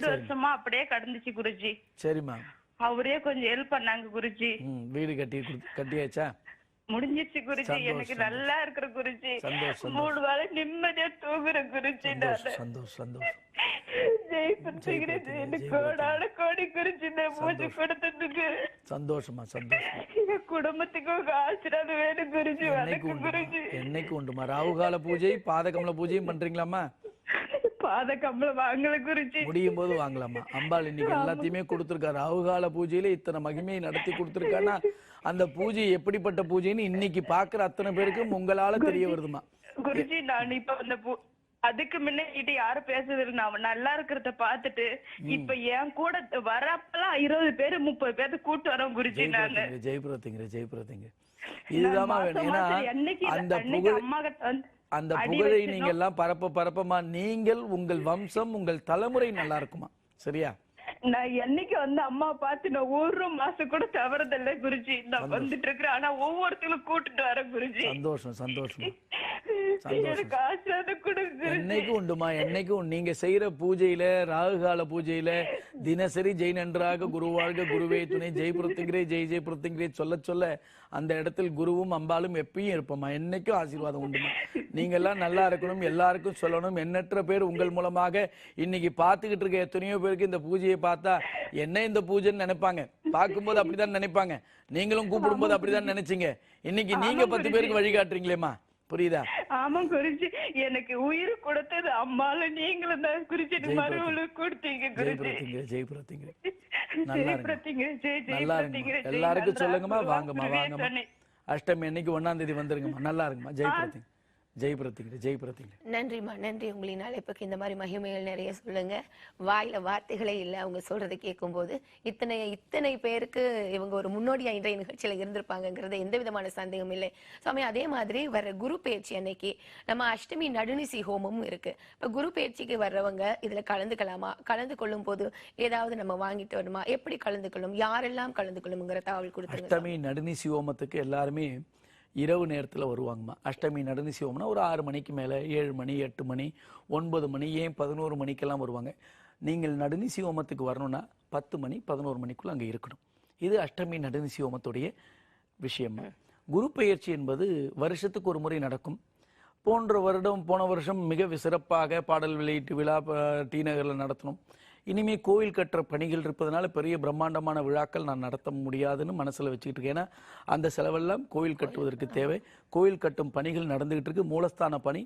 வருஷமா அப்படியே கடந்துச்சு குருஜி. சரிம்மா. அவரே கொஞ்சம் ஹெல்ப் பண்ணாங்க குருஜி. வீடு கட்டியாச்சா? முடிஞ்சிச்சு குருஜி. எனக்கு நல்லா இருக்கிற குருஜி. 3 வேளை நிம்மதியா தூங்குற குருஜி. சந்தோஷம். ஜெய் பிரத்யங்கரே, கோடான கோடி குருஜி பூஜை கொடுத்ததுக்கு. சந்தோஷமா. குடும்பத்துக்கு ஒரு ஆசீர்வாதம் வேணும் குருஜி. வணக்கம் குருஜி. என்னைக்கு உண்டுமா ராகுகால பூஜை, பாதகமல பூஜையும் பண்றீங்களாமா? பாத கம்பளம் வாங்கல குருஜி. முடியும் போது வாங்கலாமா. அம்பாள் இன்னைக்கு எல்லாத்தையுமே கொடுத்திருக்கா. ராகுகால பூஜையில இத்தனை மகிமையை நடத்தி கொடுத்திருக்கானா, அந்த பூஜை எப்படிப்பட்ட பூஜைன்னு இன்னைக்கு பாக்குற அத்தனை பேருக்கும் உங்களால தெரிய வருதுமா குருஜி. நான் இப்ப அதுக்கு முன்னாடி யாரும் பேசுறது இல்லை. நான் நல்லா இருக்கிறத பாத்துட்டு இப்ப என் கூட வரப்பெல்லாம் 20 பேரு 30 பேரு கூட்டு வரோம் குருஜி. நானு ஜெய் பிரத்யங்கரே. இதுதான் வேணும். ஏன்னா அந்த புகழை நீங்க எல்லாம் பரப்பமா நீங்கள், உங்கள் வம்சம், உங்கள் தலைமுறை நல்லா இருக்குமா. சரியா? நான் என்னைக்கு அம்மா பார்த்து நான் 1 மாசம் கூட தவறதில்லை குருஜி. நான் வந்துட்டு இருக்கிறேன். ஆனா ஒவ்வொருத்தரும் கூட்டிட்டு வரேன் குருஜி. சந்தோஷம். எனக்கு ஆசீர்வாதம் கொடுங்க. என்னைக்கு உண்டுமா, என்னைக்கும் நீங்க செய்யற பூஜையில, ராகுகால பூஜையில தினசரி ஜெய் நன்றாக குருவாழ்க குருவே துணை, ஜெய் பிரத்யங்கரே, ஜெய் ஜெய் பிரத்யங்கரே சொல்ல அந்த இடத்தில் குருவும் அம்பாலும் எப்பயும் இருப்போமா. என்னைக்கும் ஆசீர்வாதம் உண்டுமா. நீங்க எல்லாம் நல்லா இருக்கணும், எல்லாருக்கும் சொல்லணும். எண்ணற்ற பேர் உங்கள் மூலமாக இன்னைக்கு பார்த்துக்கிட்டு இருக்க எத்தனையோ பேருக்கு இந்த பூஜையை பார்த்தா என்ன இந்த பூஜைன்னு நினைப்பாங்க. பார்க்கும்போது அப்படிதான் நினைப்பாங்க. நீங்களும் கூப்பிடும் போது அப்படிதான் நினைச்சீங்க. இன்னைக்கு நீங்க 10 பேருக்கு வழிகாட்டுறீங்களேமா. புரியுதா? ஆமா குருஜி, எனக்கு உயிர் கொடுத்தது அம்மால நீங்களும் தான் குருஜி. மறுவளும் கொடுத்தீங்க குருஜி. ஜெய் பிரத்திங்கரே, ஜெய் பிரத்திங்கரே, ஜெய் ஜெய் நல்லா பிரத்திங்கரே. இருக்குமா? எல்லாருக்கும் சொல்லுங்கம்மா, வாங்கம்மா வாங்கம்மா. அஷ்டமி அன்னைக்கு 1ஆம் தேதி வந்துருங்கம்மா. நல்லா இருக்குமா? ஜெய் பிரத்திங்க, ஜெய் பிரத்திங்கரே, ஜெய் பிரத்திங்கரே. நன்றிம்மா, நன்றி. உங்களின் அழைப்புக்கு இந்த மாதிரி மகிமைகள் நிறைய சொல்லுங்க. வாயில வார்த்தைகளே இல்லை அவங்க சொல்றதை கேட்கும்போது. இத்தனை பேருக்கு இவங்க ஒரு முன்னோடியா இன்றைய நிகழ்ச்சியில இருந்திருப்பாங்கிறது எந்த விதமான சந்தேகம் இல்லை. சுவாமி, அதே மாதிரி வர குரு பயிற்சி அன்னைக்கு நம்ம அஷ்டமி நடுநிசி ஹோமமும் இருக்கு. இப்ப குரு பயிற்சிக்கு வர்றவங்க இதுல கலந்துக்கலாமா? கலந்து கொள்ளும் போது ஏதாவது நம்ம வாங்கிட்டு வரணுமா? எப்படி கலந்து கொள்ளும்? யாரெல்லாம் கலந்து கொள்ளுங்கிற தகவல் கொடுத்துருங்க. அஷ்டமி நடுநிசி ஹோமத்துக்கு எல்லாருமே இரவு நேரத்தில் வருவாங்கம்மா. அஷ்டமி நடுநிசி ஹோமம்னா ஒரு 6 மணிக்கு மேலே, 7 மணி, 8 மணி, 9 மணி, ஏன் 11 மணிக்கெல்லாம் வருவாங்க. நீங்கள் நடுநிசி ஹோமத்துக்கு வரணும்னா 10 மணி 11 மணிக்குள்ள அங்கே இருக்கணும். இது அஷ்டமி நடுநிசி ஹோமத்துடைய விஷயம். குரு பெயர்ச்சி என்பது வருஷத்துக்கு ஒரு முறை நடக்கும். போன வருஷம் மிக சிறப்பாக பாடல் வெளியீட்டு விழா டி நகரில் நடத்தணும். இனிமே கோவில் கட்டுற பணிகள் இருப்பதனால பெரிய பிரம்மாண்டமான விழாக்கள் நான் நடத்த முடியாதுன்னு மனசுல வச்சுக்கிட்டு இருக்கேன். ஏன்னா அந்த செலவெல்லாம் கோவில் கட்டுவதற்கு தேவை. கோவில் கட்டும் பணிகள் நடந்துகிட்டு இருக்கு. மூலஸ்தான பணி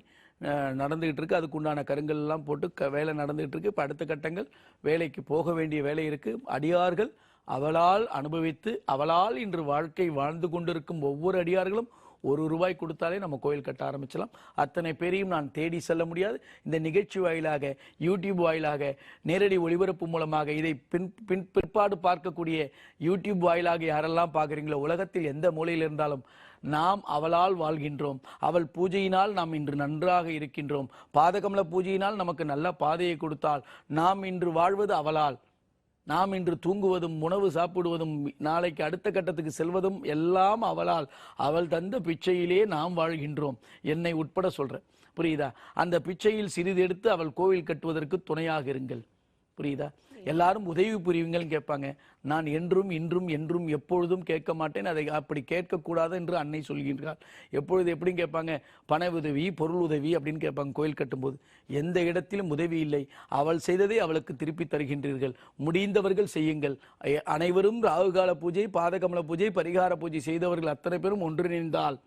நடந்துகிட்டு இருக்கு. அதுக்கு உண்டான கருங்கல் எல்லாம் போட்டு வேலை நடந்துகிட்டு இருக்கு. இப்ப அடுத்த கட்டங்கள் வேலைக்கு போக வேண்டிய வேலை இருக்கு. அடியார்கள் அவளால் அனுபவித்து அவளால் இன்று வாழ்க்கை வாழ்ந்து கொண்டிருக்கும் ஒவ்வொரு அடியார்களும் ₹1 கொடுத்தாலே நம்ம கோயில் கட்ட ஆரம்பிச்சலாம். அத்தனை பேரையும் நான் தேடி செல்ல முடியாது. இந்த நிகழ்ச்சி வாயிலாக, யூடியூப் வாயிலாக, நேரடி ஒளிபரப்பு மூலமாக இதை பிற்பாடு பார்க்கக்கூடிய யூடியூப் வாயிலாக யாரெல்லாம் பார்க்குறீங்களோ, உலகத்தில் எந்த மூலையில் இருந்தாலும் நாம் அவளால் வாழ்கின்றோம். அவள் பூஜையினால் நாம் இன்று நன்றாக இருக்கின்றோம். பாதகமல பூஜையினால் நமக்கு நல்ல பாதையை கொடுத்தால் நாம் இன்று வாழ்வது அவளால். நாம் இன்று தூங்குவதும் உணவு சாப்பிடுவதும் நாளைக்கு அடுத்த கட்டத்துக்கு செல்வதும் எல்லாம் அவளால். அவள் தந்த பிச்சையிலே நாம் வாழ்கின்றோம். என்னை உட்பட சொல்றேன், புரியுதா? அந்த பிச்சையில் சிறிது எடுத்து அவள் கோவில் கட்டுவதற்கு துணையாக இருங்கள். புரியுதா? எல்லாரும் உதவி புரியுங்கள்னு கேட்பாங்க. நான் என்றும் இன்றும் என்றும் எப்பொழுதும் கேட்க மாட்டேன். அதை அப்படி கேட்கக்கூடாது என்று அன்னை சொல்கின்றார். எப்பொழுது எப்படின்னு கேட்பாங்க? பண உதவி, பொருள் உதவி அப்படின்னு கேட்பாங்க. கோயில் கட்டும்போது எந்த இடத்திலும் உதவி இல்லை. அவள் செய்ததை அவளுக்கு திருப்பி தருகின்றீர்கள். முடிந்தவர்கள் செய்யுங்கள். அனைவரும் ராகுகால பூஜை, பாதகமல பூஜை, பரிகார பூஜை செய்தவர்கள் அத்தனை பேரும் ஒன்றிணைந்தால்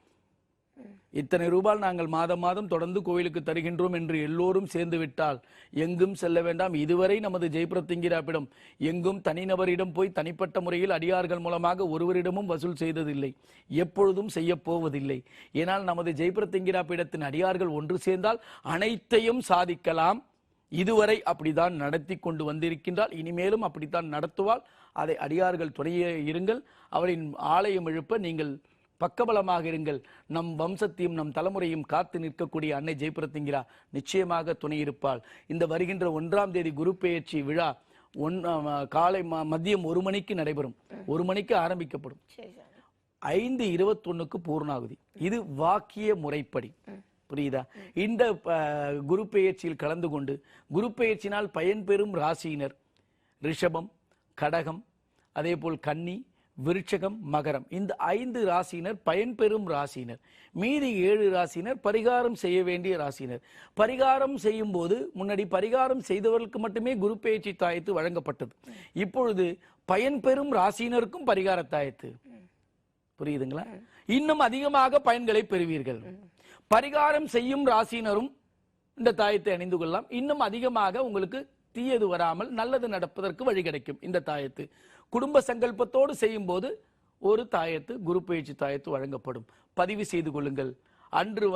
இத்தனை ரூபாய் நாங்கள் மாதம் மாதம் தொடர்ந்து கோயிலுக்கு தருகின்றோம் என்று எல்லோரும் சேர்ந்து விட்டால் எங்கும் செல்ல வேண்டாம். இதுவரை நமது ஜெயபிரத்திங்கிராப்பிடம் எங்கும் தனிநபரிடம் போய் தனிப்பட்ட முறையில் அடியார்கள் மூலமாக ஒருவரிடமும் வசூல் செய்ததில்லை, எப்பொழுதும் செய்ய போவதில்லை. ஏனால் நமது ஜெயபிரத்திங்கிராப்பிடத்தின் அடியார்கள் ஒன்று சேர்ந்தால் அனைத்தையும் சாதிக்கலாம். இதுவரை அப்படித்தான் நடத்தி கொண்டு வந்திருக்கின்றால், இனிமேலும் அப்படித்தான் நடத்துவாள். அதை அடியார்கள் துணையே இருங்கள். அவளின் ஆலயம் எழுப்ப நீங்கள் பக்கபலமாக இருங்கள். நம் வம்சத்தையும் நம் தலைமுறையும் காத்து நிற்கக்கூடிய அன்னை ஜெயபிரத்திங்கிரா நிச்சயமாக துணை இருப்பாள். இந்த வருகின்ற 1ஆம் தேதி குரு பெயர்ச்சி விழா காலை மதியம் 1 மணிக்கு நடைபெறும். 1 மணிக்கு ஆரம்பிக்கப்படும். 5:21 பூர்ணாகுதி. இது வாக்கிய முறைப்படி. புரியுதா? இந்த குரு பெயர்ச்சியில் கலந்து கொண்டு குரு பெயர்ச்சினால் பயன்பெறும் ராசியினர் ரிஷபம், கடகம், அதே போல் கன்னி, விருட்சகம், மகரம். இந்த 5 ராசியினர் பயன்பெறும் ராசியினர். மீதி 7 ராசியினர் பரிகாரம் செய்ய வேண்டிய ராசியினர். பரிகாரம் செய்யும் போது முன்னாடி பரிகாரம் செய்தவர்களுக்கு மட்டுமே குரு பெயர்ச்சி தாயத்து வழங்கப்பட்டது. இப்பொழுது பயன்பெறும் ராசியினருக்கும் பரிகார தாயத்து. புரியுதுங்களா? இன்னும் அதிகமாக பயன்களை பெறுவீர்கள். பரிகாரம் செய்யும் ராசியினரும் இந்த தாயத்தை அணிந்து கொள்ளலாம். இன்னும் அதிகமாக உங்களுக்கு தீயது வராமல் நல்லது நடப்பதற்கு வழி கிடைக்கும். இந்த தாயத்து குடும்ப சங்கல்பத்தோடு செய்யும் போது ஒரு தாயத்து, குரு பெயர்ச்சி தாயத்து வழங்கப்படும். பதிவு செய்து கொள்ளுங்கள். அன்று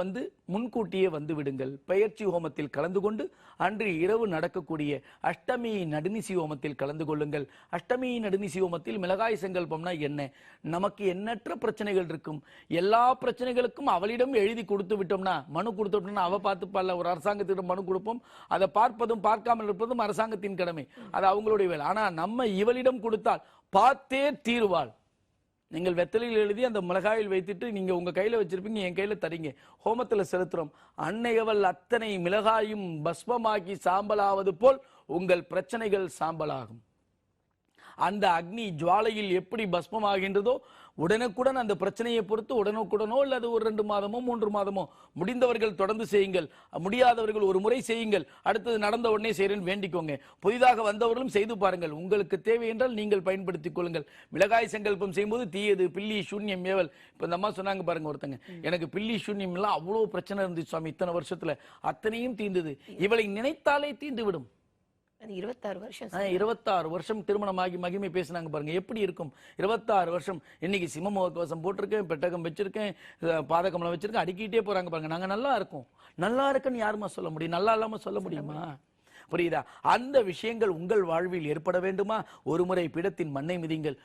முன்கூட்டியே வந்து விடுங்கள். பெயர்ச்சி ஹோமத்தில் கலந்து கொண்டு அன்று இரவு நடக்கக்கூடிய அஷ்டமி நடுநிசி ஹோமத்தில் கலந்து கொள்ளுங்கள். அஷ்டமி நடுநிசி ஹோமத்தில் மிளகாய் சங்கல்பம்னா என்ன? நமக்கு எண்ணற்ற பிரச்சனைகள் இருக்கும். எல்லா பிரச்சனைகளுக்கும் அவளிடம் எழுதி கொடுத்து விட்டோம்னா, மனு கொடுத்து விட்டோம்னா அவ பார்த்துப்பால. ஒரு அரசாங்கத்திடம் மனு கொடுப்போம், அதை பார்ப்பதும் பார்க்காமல் இருப்பதும் அரசாங்கத்தின் கடமை, அது அவங்களுடைய வேலை. ஆனா நம்ம இவளிடம் கொடுத்தால் பார்த்தே தீர்வாள். நீங்கள் வெத்தலையில் எழுதி அந்த மிளகாயில் வைத்துட்டு நீங்க உங்க கையில வச்சிருப்பீங்க, என் கையில தரீங்க, ஹோமத்துல செலுத்துறோம். அன்னையவள் அத்தனை மிளகாயும் பஸ்மமாக்கி சாம்பலாவது போல் உங்கள் பிரச்சனைகள் சாம்பலாகும். அந்த அக்னி ஜுவாலையில் எப்படி பஸ்மமாகின்றதோ உடனுக்குடன் அந்த பிரச்சனையை பொறுத்து உடனுக்குடனோ அல்லது ஒரு 2 மாதமோ 3 மாதமோ முடிந்தவர்கள் தொடர்ந்து செய்யுங்கள், முடியாதவர்கள் ஒரு முறை செய்யுங்கள், அடுத்தது நடந்த உடனே செய்யறேன்னு வேண்டிக்கோங்க. புதிதாக வந்தவர்களும் செய்து பாருங்கள். உங்களுக்கு தேவை என்றால் நீங்கள் பயன்படுத்திக் கொள்ளுங்கள். மிளகாய் சங்கல்பம் செய்யும்போது தீயது, பில்லி, சூன்யம், ஏவல். இப்ப இந்த அம்மா சொன்னாங்க பாருங்க, ஒருத்தங்க எனக்கு பில்லி சூன்யம் எல்லாம் அவ்வளவு பிரச்சனை இருந்துச்சு சுவாமி, இத்தனை வருஷத்துல அத்தனையும் தீர்ந்தது. இவளை நினைத்தாலே தீர்ந்து விடும். 26 வருஷம் 26 வருஷம் திருமணமாகி மகிமை பேசினாங்க பாருங்க, எப்படி இருக்கும்? 26 வருஷம். இன்னைக்கு சிம்ம கவசம் போட்டிருக்கேன், பெட்டகம் வச்சிருக்கேன், பாதகமலம் வச்சிருக்கேன், அடிக்கிட்டே போறாங்க பாருங்க. நாங்க நல்லா இருக்கோம். நல்லா இருக்குன்னு யாருமா சொல்ல முடியும்? நல்லா இல்லாம சொல்ல முடியுமா? புரியுதா? அந்த விஷயங்கள் உங்கள் வாழ்வில் ஏற்பட வேண்டுமா? ஒரு முறை பீடத்தின் மண்ணை மிதிங்கள்.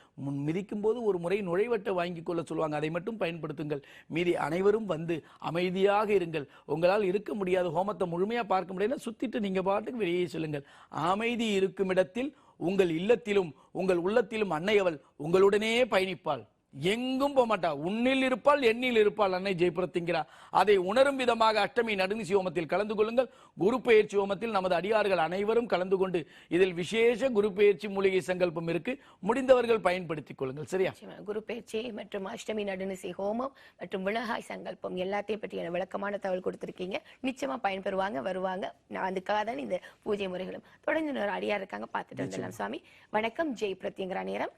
மிதிக்கும் போது ஒரு முறை நுழைவட்டை வாங்கி கொள்ள சொல்லுவாங்க, அதை மட்டும் பயன்படுத்துங்கள். மீதி அனைவரும் வந்து அமைதியாக இருங்கள். உங்களால் இருக்க முடியாது, ஹோமத்தை முழுமையா பார்க்க முடியாது, சுத்திட்டு நீங்க பாட்டுக்கு வெளியே செல்லுங்கள். அமைதி இருக்கும் இடத்தில் உங்கள் இல்லத்திலும் உங்கள் உள்ளத்திலும் அன்னை அவள் உங்களுடனே பயணிப்பாள். எங்கும் போக மாட்டா. உன்னில் இருப்பாள், எண்ணில் இருப்பாள் அன்னை ஜெயபிரத்திங்கிறா. அதை உணரும் விதமாக அஷ்டமி நடுநிசி ஹோமத்தில் கலந்து கொள்ளுங்கள். குரு பெயர்ச்சி ஹோமத்தில் நமது அடியார்கள் அனைவரும் கலந்து கொண்டு இதில் விசேஷ குரு பெயர்ச்சி மூலிகை சங்கல்பம் இருக்கு, முடிந்தவர்கள் பயன்படுத்திக் கொள்ளுங்கள். சரியா? குரு பெயர்ச்சி மற்றும் அஷ்டமி நடுநிசி ஹோமம் மற்றும் விளகாய் சங்கல்பம் எல்லாத்தையும் பற்றிய விளக்கமான தகவல் கொடுத்திருக்கீங்க. நிச்சயமா பயன்பெறுவாங்க, வருவாங்க. நான் அதுக்காக தான் இந்த பூஜை முறைகளும். தொடர்ந்து ஒரு அடியார் இருக்காங்க, பார்த்துட்டு வந்துடலாம். சுவாமி வணக்கம். ஜெய் பிரத்யங்கரா நேரம்.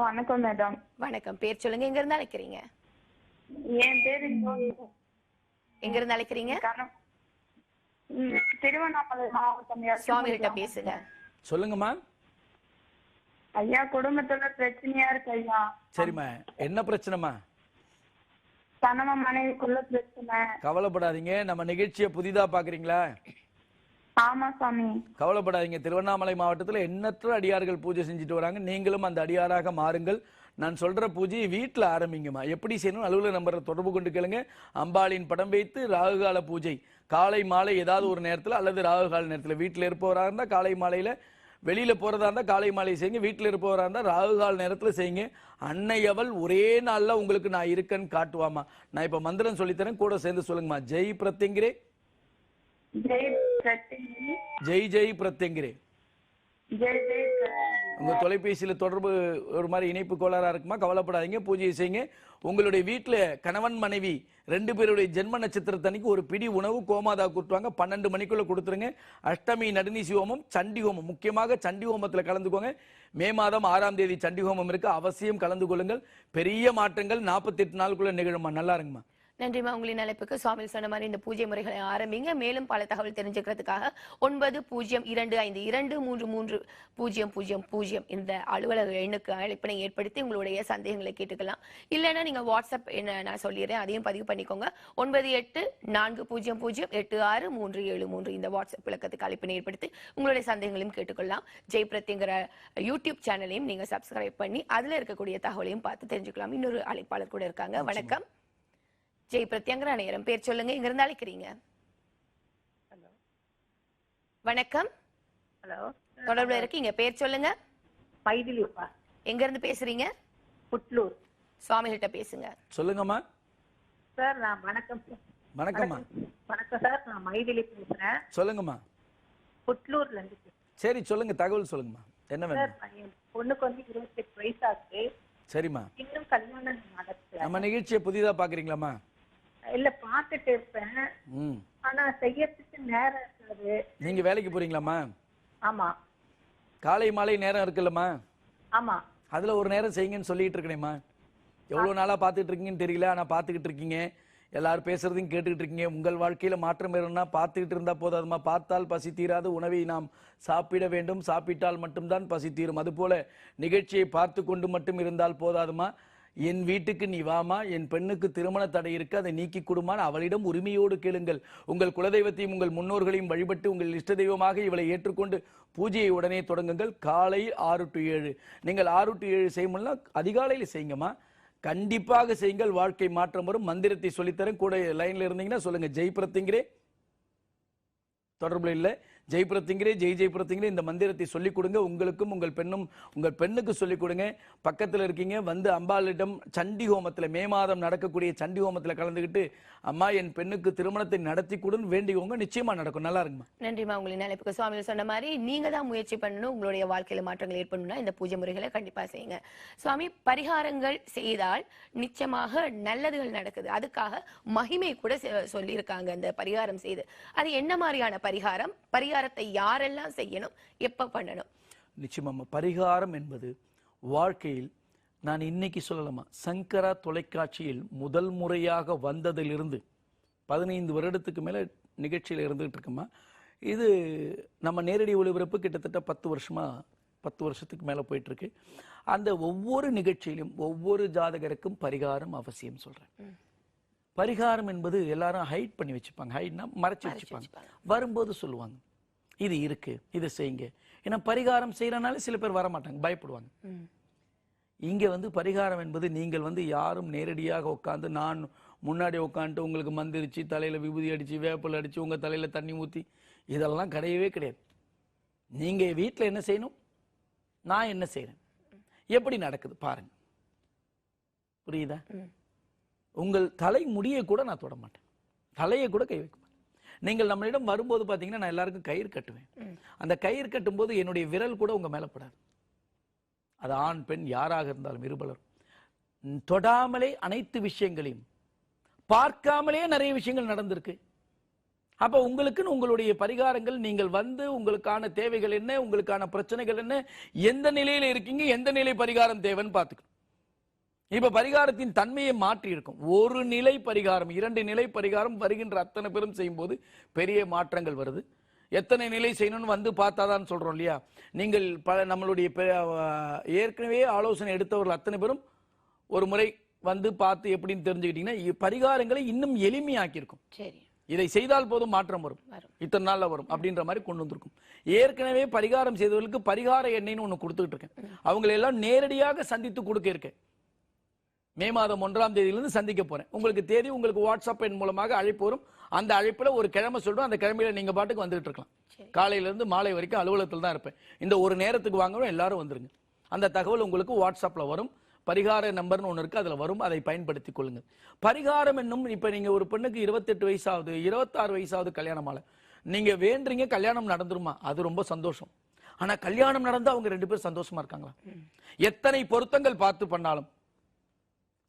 வணக்கம் மேடம். வணக்கம். பேர் சொல்லுங்க, எங்க இருந்து அழைக்கிறீங்க? என் பேரு எங்க இருந்து அழைக்கிறீங்க? திருவண்ணாமலை மாவட்டம். சுவாமி கிட்ட பேசுங்க. சொல்லுங்கம்மா. ஐயா, குடும்பத்துல பிரச்சனையா இருக்கு ஐயா. சரிம்மா, என்ன பிரச்சனைமா? கணவன் மனைவிக்குள்ள பிரச்சனை. கவலைப்படாதீங்க. நம்ம நிகழ்ச்சியை புதிதா பாக்குறீங்களா? ஆமா சாமி. கவலைப்படாதீங்க. திருவண்ணாமலை மாவட்டத்தில் எண்ணற்ற அடியார்கள் பூஜை செஞ்சுட்டு வராங்க. நீங்களும் அந்த அடியாராக மாறுங்கள். நான் சொல்ற பூஜையை வீட்டில் ஆரம்பிங்கம்மா. எப்படி செய்யணும்? அலுவலக நம்பரை தொடர்பு கொண்டு கேளுங்க. அம்பாளின் படம் வைத்து ராகுகால பூஜை காலை மாலை ஏதாவது ஒரு நேரத்தில் அல்லது ராகுகால நேரத்தில். வீட்டில் இருப்பவராக இருந்தால் காலை மாலையில, வெளியில போறதா இருந்தா காலை மாலை செய்யுங்க. வீட்டில் இருப்பவராக இருந்தால் ராகுகால நேரத்தில் செய்யுங்க. அன்னை அவள் ஒரே நாள்ல உங்களுக்கு நான் இருக்கேன்னு காட்டுவாமா. நான் இப்ப மந்திரம் சொல்லித்தரேன், கூட சேர்ந்து சொல்லுங்கம்மா. ஜெய் பிரத்யங்கிரே, ஜெய் ஜெய் பிரத்யங்கிரே. உங்க தொலைபேசியில தொடர்பு ஒரு மாதிரி இணைப்பு கோளாறா இருக்குமா? கவலைப்படாதீங்க, பூஜையை செய்யுங்க. உங்களுடைய வீட்டுல கணவன் மனைவி 2 பேருடைய ஜென்ம நட்சத்திரத்தன்னைக்கு ஒரு பிடி உணவு கோமாதா கூட்டுவாங்க. 12 மணிக்குள்ள கொடுத்துருங்க. அஷ்டமி நடுநிசி ஹோமம், சண்டி ஹோமம், முக்கியமாக சண்டி ஹோமத்துல கலந்துக்கோங்க. மே மாதம் 6ஆம் தேதி சண்டி ஹோமம் இருக்கு, அவசியம் கலந்து கொள்ளுங்கள். பெரிய மாற்றங்கள் 48 நாளுக்குள்ள நிகழுமா. நல்லா இருங்கம்மா. நன்றிமா. உங்களின் அழைப்புக்கு. சுவாமி சொன்ன மாதிரி இந்த பூஜை முறைகளை ஆரம்பிங்க. மேலும் பல தகவல் தெரிஞ்சுக்கிறதுக்காக 9025233000 இந்த அலுவலக எண்ணுக்கு அழைப்பினை ஏற்படுத்தி உங்களுடைய சந்தேகங்களை கேட்டுக்கலாம். இல்லைன்னா நீங்க வாட்ஸ்அப் என்ன நான் சொல்லிடுறேன், அதையும் பதிவு பண்ணிக்கோங்க. 9840086373 இந்த வாட்ஸ்அப் இலக்கத்துக்கு அழைப்பினை ஏற்படுத்தி உங்களுடைய சந்தேகங்களையும் கேட்டுக்கொள்ளலாம். ஜெய் பிரத்யங்கரா யூடியூப் சேனலையும் நீங்க சப்ஸ்கிரைப் பண்ணி அதுல இருக்கக்கூடிய தகவலையும் பார்த்து தெரிஞ்சுக்கலாம். இன்னொரு அழைப்பாளர் கூட இருக்காங்க. வணக்கம். ஜெய் பிரத்யங்கரா நேரம். பேர் சொல்லுங்க, எங்க இருந்து அழைக்கிறீங்க? வணக்கம். ஹலோ, தொடர்புல இருக்கீங்க. பேர் சொல்லுங்க. மைதிலிப்பா. எங்க இருந்து பேசுறீங்க? புட்லூர். சுவாமி கிட்ட பேசுங்க. சொல்லுங்கம்மா. சார் நான் வணக்கம். வணக்கம்மா. வணக்கம் சார், நான் மைதிலி பேசுறேன். சொல்லுங்கம்மா. புட்லூர்ல இருந்து. சரி சொல்லுங்க, தகவல் சொல்லுங்கம்மா. என்ன வேணும்? பொண்ணுக்கு வந்து 28 வயசு ஆச்சு. சரிம்மா. இன்னும் கல்யாணம் நடக்கல. நம்ம நிகழ்ச்சியை புதிதா பாக்குறீங்களாமா? இல்ல, பாத்துட்டு இருப்பேன். ஆனா செய்யறதுக்கு நேரம் இருக்காது. நீங்க வேலைக்கு போறீங்களாமா? ஆமா. காலை மாலை நேரம் இருக்குல்லம்மா? ஆமா. அதுல ஒரு நேரம் செய்யுங்கன்னு சொல்லிட்டு இருக்கேனேம்மா. எவ்வளவு நாளா பாத்துட்டு இருக்கீங்கன்னு தெரியல, ஆனா பாத்துக்கிட்டு இருக்கீங்க. எல்லாரும் பேசுறதையும் கேட்டுக்கிட்டு இருக்கீங்க. உங்கள் வாழ்க்கையில மாற்றம் வேணும்னா பார்த்துக்கிட்டு இருந்தா போதாதுமா. பார்த்தால் பசி தீராது, உணவை நாம் சாப்பிட வேண்டும், சாப்பிட்டால் மட்டும்தான் பசி தீரும். அதுபோல நிகழ்ச்சியை பார்த்து கொண்டு மட்டும் இருந்தால் போதாதுமா. என் வீட்டுக்கு நீ வாமா, என் பெண்ணுக்கு திருமண தடை இருக்கு, அதை நீக்கி கொடுமான்னு அவளிடம் உரிமையோடு கேளுங்கள். உங்கள் குலதெய்வத்தையும் உங்கள் முன்னோர்களையும் வழிபட்டு உங்கள் இஷ்ட தெய்வமாக இவளை ஏற்றுக்கொண்டு பூஜையை உடனே தொடங்குங்கள். காலை 6 to 7. நீங்கள் 6 to 7 செய்யணும்னா அதிகாலையில் செய்யுங்கம்மா. கண்டிப்பாக செய்யுங்கள், வாழ்க்கை மாற்றம் வரும். மந்திரத்தை சொல்லித்தரேன், கூட லைன்ல இருந்தீங்கன்னா சொல்லுங்க. ஜெய் பிரத்யங்கிரே தொடர்புல இல்லை. ஜெய் பிரத்திங்கரே ஜெய் ஜெய் பிரத்திங்கரே இந்த மந்திரத்தை சொல்லிக் கொடுங்க. உங்களுக்கும் உங்கள் பெண்ணுக்கு சொல்லிக் கொடுங்க. பக்கத்தில் இருக்கீங்க வந்து அம்பாளிடம் சண்டி ஹோமத்தில் மே மாதம் நடக்கக்கூடிய சண்டி ஹோமத்தில் கலந்துக்கிட்டு அம்மா என் பெண்ணுக்கு திருமணத்தை நடத்தி கொடுன்னு வேண்டிக்கோங்க. நிச்சயமா நடக்கும். நல்லா இருக்குமா? நன்றிமா. உங்களின் நினைப்புக்கு சுவாமிகள் சொன்ன மாதிரி நீங்க தான் முயற்சி பண்ணணும். உங்களுடைய வாழ்க்கையில மாற்றங்கள் ஏற்படணும்னா இந்த பூஜை முறைகளை கண்டிப்பா செய்யுங்க. சுவாமி, பரிகாரங்கள் செய்தால் நிச்சயமாக நல்லதுகள் நடக்குது. அதுக்காக மகிமை கூட சொல்லியிருக்காங்க இந்த பரிகாரம் செய்து. அது என்ன மாதிரியான பரிகாரம்? பரிகாரத்தை யாரெல்லாம் செய்யணும், எப்ப பண்ணணும்? நிச்சயமா பரிகாரம் என்பது வாழ்க்கையில் நான் இன்னைக்கு சொல்லலாமா, சங்கரா தொலைக்காட்சியில் முதல் முறையாக வந்ததிலிருந்து 15 வருடத்துக்கு மேல நிகழ்ச்சியில் இருந்துகிட்டு இருக்குமா. இது நம்ம நேரடி ஒளிபரப்பு கிட்டத்தட்ட 10 வருஷத்துக்கு மேல போயிட்டு இருக்கு. அந்த ஒவ்வொரு நிகழ்ச்சியிலும் ஒவ்வொரு ஜாதகருக்கும் பரிகாரம் அவசியம் சொல்றேன். பரிகாரம் என்பது எல்லாரும் ஹைட் பண்ணி வச்சுப்பாங்க. ஹைட்னா மறைச்சு வச்சுப்பாங்க. வரும்போது சொல்லுவாங்க இது இருக்கு, இதை செய்யுங்க. ஏன்னா பரிகாரம் செய்யறனால சில பேர் வரமாட்டாங்க, பயப்படுவாங்க. இங்க வந்து பரிகாரம் என்பது நீங்கள் வந்து யாரும் நேரடியாக உட்காந்து நான் முன்னாடி உட்காந்துட்டு உங்களுக்கு மந்திரிச்சு தலையில விபூதி அடிச்சு வேப்பல் அடிச்சு உங்க தலையில தண்ணி ஊத்தி இதெல்லாம் கிடையவே கிடையாது. நீங்க வீட்டில் என்ன செய்யணும், நான் என்ன செய்யறேன், எப்படி நடக்குது பாருங்க. புரியுதா? உங்கள் தலை முடியை கூட நான் தொட மாட்டேன், தலையை கூட கை வைக்க மாட்டேன். நீங்கள் நம்மளிடம் வரும்போது பார்த்தீங்கன்னா நான் எல்லாருக்கும் கயிறு கட்டுவேன். அந்த கயிறு கட்டும் போது என்னுடைய விரல் கூட உங்க மேல படாது. அது ஆண் பெண் யாராக இருந்தாலும் இருபலரும் தொடாமலே அனைத்து விஷயங்களையும் பார்க்காமலே நிறைய விஷயங்கள் நடந்திருக்கு. அப்ப உங்களுக்குன்னு உங்களுடைய பரிகாரங்கள், நீங்கள் வந்து உங்களுக்கான தேவைகள் என்ன, உங்களுக்கான பிரச்சனைகள் என்ன, எந்த நிலையில இருக்கீங்க, எந்த நிலை பரிகாரம் தேவைன்னு பார்த்துக்கணும். இப்ப பரிகாரத்தின் தன்மையை மாற்றி இருக்கும். ஒரு நிலை பரிகாரம், 2 நிலை பரிகாரம் வருகின்ற அத்தனை பேரும் செய்யும் போது பெரிய மாற்றங்கள் வருது. எத்தனை நிலை செய்யணும்னு வந்து பார்த்தாதான் சொல்றோம் இல்லையா. நீங்கள் நம்மளுடைய ஏற்கனவே ஆலோசனை எடுத்தவர்கள் அத்தனை பேரும் ஒரு முறை வந்து பார்த்து எப்படின்னு தெரிஞ்சுக்கிட்டீங்கன்னா பரிகாரங்களை இன்னும் எளிமையாக்கியிருக்கும். சரி, இதை செய்தால் போதும் மாற்றம் வரும், இத்தனை நாள்ல வரும் அப்படின்ற மாதிரி கொண்டு வந்திருக்கும். ஏற்கனவே பரிகாரம் செய்தவர்களுக்கு பரிகார எண்ணெய்னு ஒண்ணு கொடுத்துட்டு இருக்கேன். அவங்களை எல்லாம் நேரடியாக சந்தித்து கொடுக்க இருக்கேன். மே மாதம் 1ஆம் தேதியிலிருந்து சந்திக்க போறேன். உங்களுக்கு தேதி உங்களுக்கு வாட்ஸ்அப் எண் மூலமாக அழைப்பு வரும். அந்த அழைப்புல ஒரு கிழமை சொல்றோம். அந்த கிழமையில நீங்க பாட்டுக்கு வந்துட்டு இருக்கலாம். காலையில இருந்து மாலை வரைக்கும் அலுவலகத்தில் தான் இருப்பேன். இந்த ஒரு நேரத்துக்கு வாங்கணும், எல்லாரும் வந்துருங்க. அந்த தகவல் உங்களுக்கு வாட்ஸ்அப்ல வரும். பரிகார நம்பர்னு ஒன்று இருக்கு, அதுல வரும். அதை பயன்படுத்திக் கொள்ளுங்க. பரிகாரம் என்னும் இப்ப நீங்க ஒரு பெண்ணுக்கு 28 வயசாவது 26 வயசாவது கல்யாணமால நீங்க வேண்டீங்க, கல்யாணம் நடந்துருமா? அது ரொம்ப சந்தோஷம். ஆனா கல்யாணம் நடந்து அவங்க 2 பேரும் சந்தோஷமா இருக்காங்களா? எத்தனை பொருத்தங்கள் பார்த்து பண்ணாலும்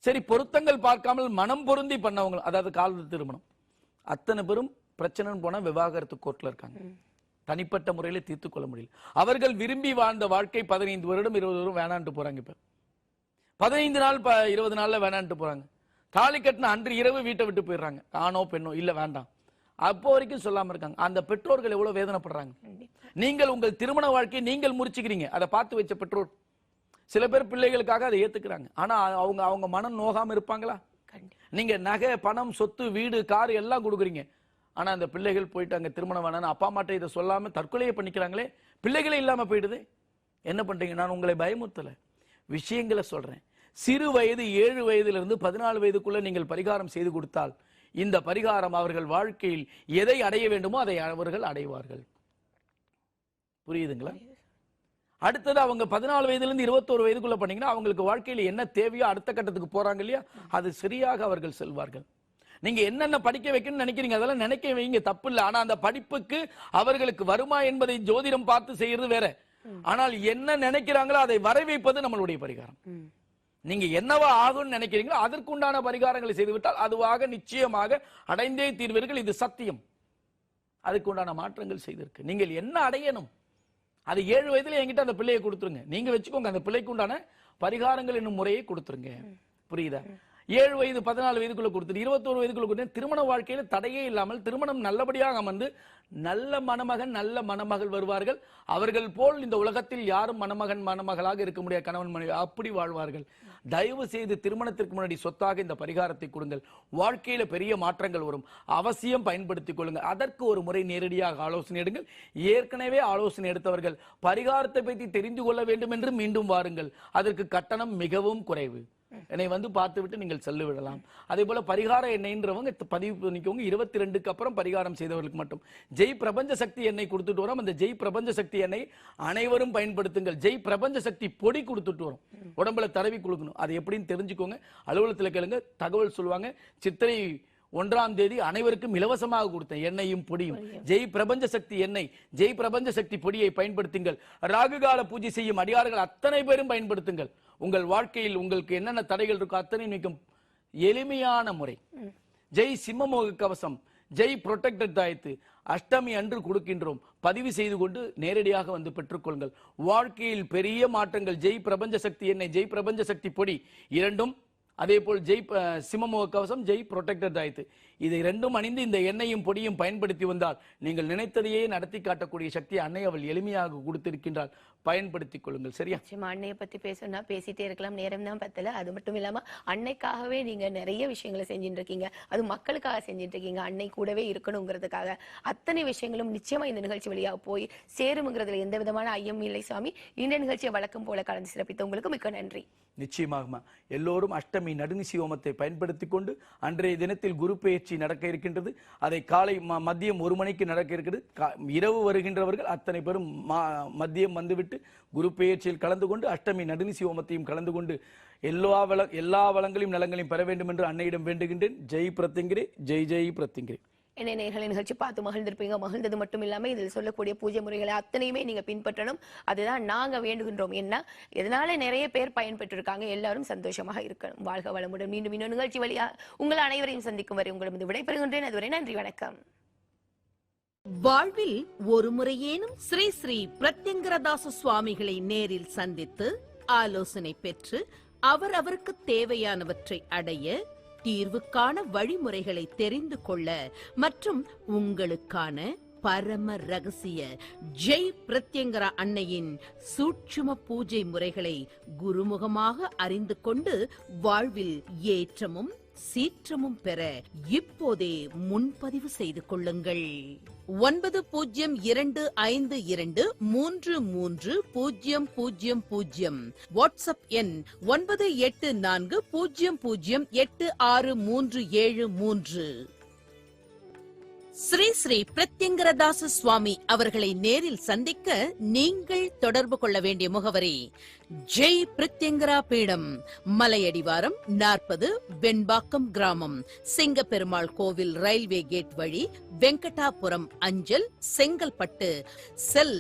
சரி, பொருத்தங்கள் பார்க்காமல் மனம் பொருந்தி பண்ணவங்க, அதாவது காதல் திருமணம், அத்தனை பேரும் பிரச்சனைன்னு போனா விவாகரத்து கோர்ட்ல இருக்காங்க. தனிப்பட்ட முறையில தீர்த்து கொள்ள முடியல. அவர்கள் விரும்பி வாழ்ந்த வாழ்க்கை 15 வருடம் 20 வருடம் வேணான்ட்டு போறாங்க. இப்ப 15 நாள் 20 நாள்ல வேணான்ட்டு போறாங்க. தாலி கட்டின அன்று இரவு வீட்டை விட்டு போயிடுறாங்க. ஆணோ பெண்ணோ இல்ல வேண்டாம், அப்போ வரைக்கும் சொல்லாம இருக்காங்க. அந்த பெற்றோர்கள் எவ்வளவு வேதனைப்படுறாங்க. நீங்கள் உங்கள் திருமண வாழ்க்கையை நீங்கள் முறிச்சுக்கிறீங்க. அதை பார்த்து வச்ச பெற்றோர் சில பேர் பிள்ளைகளுக்காக அதை ஏத்துக்கிறாங்க. ஆனா அவங்க மனம் நோகாம இருப்பாங்களா? நீங்க நகை பணம் சொத்து வீடு கார் எல்லாம் கொடுக்குறீங்க. ஆனா அந்த பிள்ளைகள் போயிட்டு அங்க திருமணம் வேணான்னு அப்பா அம்மாட்ட இதை சொல்லாம தற்கொலையை பண்ணிக்கிறாங்களே, பிள்ளைகளே இல்லாம போயிடுது. என்ன பண்றீங்க? நான் உங்களை பயமுறுத்தல, விஷயங்களை சொல்றேன். சிறு வயது 7 வயதிலிருந்து 14 வயதுக்குள்ள நீங்கள் பரிகாரம் செய்து கொடுத்தால் இந்த பரிகாரம் அவர்கள் வாழ்க்கையில் எதை அடைய வேண்டுமோ அதை அவர்கள் அடைவார்கள். புரியுதுங்களா? அடுத்தது அவங்க 14 வயதிலிருந்து 21 வயதுக்குள்ள பண்ணீங்கன்னா அவங்களுக்கு வாழ்க்கையில் என்ன தேவையோ அடுத்த கட்டத்துக்கு போறாங்க இல்லையா, அது சரியாக அவர்கள் செல்வார்கள். நீங்க என்னென்ன படிக்க வைக்கணும்னு நினைக்கிறீங்க அதெல்லாம் நினைக்க வைங்க, தப்பு இல்லை. ஆனா அந்த படிப்புக்கு அவர்களுக்கு வருமா என்பதை ஜோதிடம் பார்த்து செய்யறது வேற. ஆனால் என்ன நினைக்கிறாங்களோ அதை வரை வைப்பது நம்மளுடைய பரிகாரம். நீங்க என்னவா ஆகும்னு நினைக்கிறீங்களோ அதற்குண்டான பரிகாரங்களை செய்துவிட்டால் அதுவாக நிச்சயமாக அடைந்தே தீர்வீர்கள். இது சத்தியம். அதுக்குண்டான மாற்றங்கள் செய்திருக்கு. நீங்கள் என்ன அடையணும் அது 7 வயதுல என்கிட்ட அந்த பிள்ளையை கொடுத்துருங்க, நீங்க வச்சுக்கோங்க. அந்த பிள்ளைக்கு உண்டான பரிகாரங்கள் என்னும் முறையை கொடுத்துருங்க. புரியுதா? 7 வயது 14 வயதுக்குள்ள கொடுத்துட்டு 21 வயதுக்குள்ள கொடுத்து திருமண வாழ்க்கையில தடையே இல்லாமல் திருமணம் நல்லபடியாக அமர்ந்து நல்ல மணமகன் நல்ல மணமகள் வருவார்கள். அவர்கள் போல் இந்த உலகத்தில் யாரும் மணமகன் மணமகளாக இருக்க முடியாது, கணவன் மனைவி அப்படி வாழ்வார்கள். தயவு செய்து திருமணத்திற்கு முன்னாடி சொத்தாக இந்த பரிகாரத்தை கொடுங்கள். வாழ்க்கையில பெரிய மாற்றங்கள் வரும். அவசியம் பயன்படுத்திக் கொள்ளுங்கள். அதற்கு ஒரு முறை நேரடியாக ஆலோசனை எடுங்கள். ஏற்கனவே ஆலோசனை எடுத்தவர்கள் பரிகாரத்தை பற்றி தெரிந்து கொள்ள வேண்டும் என்று மீண்டும் வாருங்கள். அதற்கு கட்டணம் மிகவும் குறைவு. என்னை வந்து பார்த்து விட்டு நீங்கள் செல்லு விடலாம். அதே போல பரிகார எண்ணெய்ன்றவங்க பதிவு பண்ணிக்கோங்க. 22க்கு அப்புறம் பரிகாரம் செய்தவர்களுக்கு மட்டும். ஜெய் பிரபஞ்ச சக்தி எண்ணெய் கொடுத்துட்டு வரோம். அந்த ஜெய் பிரபஞ்ச சக்தி எண்ணெய் அனைவரும் பயன்படுத்துங்கள். ஜெய் பிரபஞ்ச சக்தி பொடி கொடுத்துட்டு வரோம், உடம்புல தடவி கொடுக்கணும். அது எப்படின்னு தெரிஞ்சுக்கோங்க. அலுவலகத்தில் கேளுங்க, தகவல் சொல்லுவாங்க. சித்திரை 1ஆம் தேதி அனைவருக்கும் இலவசமாக கொடுத்தேன் எண்ணெயும் பொடியும். ஜெய் பிரபஞ்ச சக்தி எண்ணெய், ஜெய் பிரபஞ்ச சக்தி பொடியை பயன்படுத்துங்கள். ராகுகால பூஜை செய்யும் அடியார்கள் அத்தனை பேரும் பயன்படுத்துங்கள். உங்கள் வாழ்க்கையில் உங்களுக்கு என்னென்ன தடைகள் இருக்கோ அத்தனை நீக்கும் எளிமையான முறை. ஜெய் சிம்மமோக கவசம், ஜெய் புரொடெக்டட் தாயத்து அஷ்டமி அன்று கொடுக்கின்றோம். பதிவு செய்து கொண்டு நேரடியாக வந்து பெற்றுக்கொள்ளுங்கள். வாழ்க்கையில் பெரிய மாற்றங்கள். ஜெய் பிரபஞ்ச சக்தி எண்ணெய், ஜெய் பிரபஞ்ச சக்தி பொடி இரண்டும், அதே போல் ஜெய் சிம்மமோக கவசம், ஜெய் புரொடெக்டட் தாயத்து, இதை ரெண்டும் அணிந்து இந்த எண்ணெயும் பொடியும் பயன்படுத்தி வந்தால் நீங்கள் நினைத்ததையே நடத்தி காட்டக்கூடிய சக்தி அன்னை அவள் எளிமையாக கொடுத்திருக்கின்றால். பயன்படுத்திக் கொள்ளுங்கள். சரியா? அன்னையை பத்தி பேசணும்னா பேசிட்டே இருக்கலாம், நேரம் தான் பத்தல. அது மட்டும் இல்லாம அன்னைக்காகவே நீங்க நிறைய விஷயங்களை செஞ்சுட்டு இருக்கீங்க, அது மக்களுக்காக செஞ்சுட்டு இருக்கீங்க. அன்னை கூடவே இருக்கணுங்கிறதுக்காக அத்தனை விஷயங்களும் நிச்சயமா இந்த நிகழ்ச்சி வழியாக போய் சேரும்ங்கிறதுல எந்த விதமான ஐயம் இல்லை சுவாமி. இந்த நிகழ்ச்சியை வழக்கம் போல கலந்து சிறப்பித்த உங்களுக்கு மிக்க நன்றி. நிச்சயமாகமா எல்லோரும் அஷ்டமி நடுநிசி ஹோமத்தை பயன்படுத்தி கொண்டு அன்றைய தினத்தில் குரு பெயர்ச்சி நடக்க இருக்கின்றது. அதை காலை மதியம் 1 மணிக்கு நடக்க இருக்கிறது. இரவு வருகின்றவர்கள் அத்தனை பேரும் மதியம் வந்துவிட்டு குரு பெயர்ச்சியில் கலந்து கொண்டு அஷ்டமி நடுநிசி ஹோமத்தையும் கலந்து கொண்டு எல்லா வளங்களையும் நலங்களையும் பெற வேண்டும் என்று அன்னையிடம் வேண்டுகின்றேன். ஜெய் பிரத்யங்கிரே, ஜெய் ஜெய் பிரத்யங்கிரே. என்ன நேர்களை நிகழ்ச்சி பார்த்து மகிழ்ந்திருப்பீங்க. மகிழ்ந்தது மட்டும் இல்லாம இதில் சொல்லக்கூடிய பூஜை முறைகளை அத்தனையுமே நீங்க பின்பற்றணும். அதுதான் நாங்க வேண்டுகின்றோம். என்ன இதனால நிறைய பேர் பயன்பெற்று இருக்காங்க. எல்லாரும் சந்தோஷமாக இருக்கணும். வாழ்க வளமுடன். மீண்டும் இன்னொரு நிகழ்ச்சி வழியா உங்கள் அனைவரையும் சந்திக்கும் வரை உங்களிடம் விடைபெறுகின்றேன். அதுவரை நன்றி, வணக்கம். வாழ்வில் ஒரு முறையேனும் ஸ்ரீ ஸ்ரீ பிரத்யங்கரதாச சுவாமிகளை நேரில் சந்தித்து ஆலோசனை பெற்று அவருக்கு தேவையானவற்றை அடைய, தீர்வுக்கான வழிமுறைகளை தெரிந்து கொள்ள மற்றும் உங்களுக்கான பரம ரகசிய ஜெய் பிரத்யங்கரா அன்னையின் சூட்சும பூஜை முறைகளை குருமுகமாக அறிந்து கொண்டு வாழ்வில் ஏற்றமும் சீற்றமும் பெற இப்போதே முன்பதிவு செய்து கொள்ளுங்கள். 9025233000 வாட்ஸ்அப் எண் 9840086373. ஸ்ரீ ஸ்ரீ பிரத்யங்கரதாச சுவாமி அவர்களை நேரில் சந்திக்க நீங்கள் தொடர்பு கொள்ள வேண்டிய முகவரி ஜெய் பிரத்யங்கரா பீடம், மலையடிவாரம் 40, வெண்பாக்கம் கிராமம், சிங்கப்பெருமாள் கோவில் ரயில்வே கேட் வழி, வெங்கடாபுரம் அஞ்சல், செங்கல்பட்டு. செல்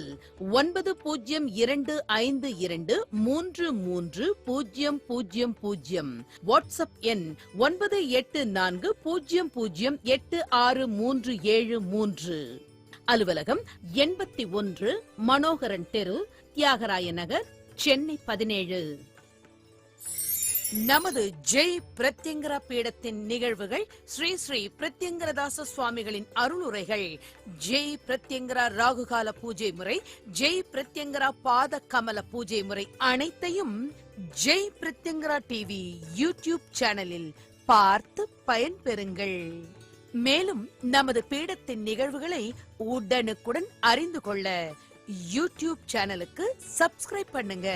9025233000. வாட்ஸ்அப் எண் 9840086373. அலுவலகம் 81 மனோகரன் தெரு, தியாகராய நகர், சென்னை 17. நமது ஜெய் பிரத்யங்கரா பீடத்தின் நிகழ்வுகள், ஸ்ரீ ஸ்ரீ பிரத்யங்கரதாச சுவாமிகளின் அருளுரைகள், ஜெய் பிரத்யங்கரா ராகுகால பூஜை முறை, ஜெய் பிரத்யங்கரா பாத கமல பூஜை முறை அனைத்தையும் ஜெய் பிரத்யங்கரா டிவி யூடியூப் சேனலில் பார்த்து பயன்பெறுங்கள். மேலும் நமது பீடத்தின் நிகழ்வுகளை உடனுக்குடன் அறிந்து கொள்ள யூடியூப் சேனலுக்கு சப்ஸ்கிரைப் பண்ணுங்க.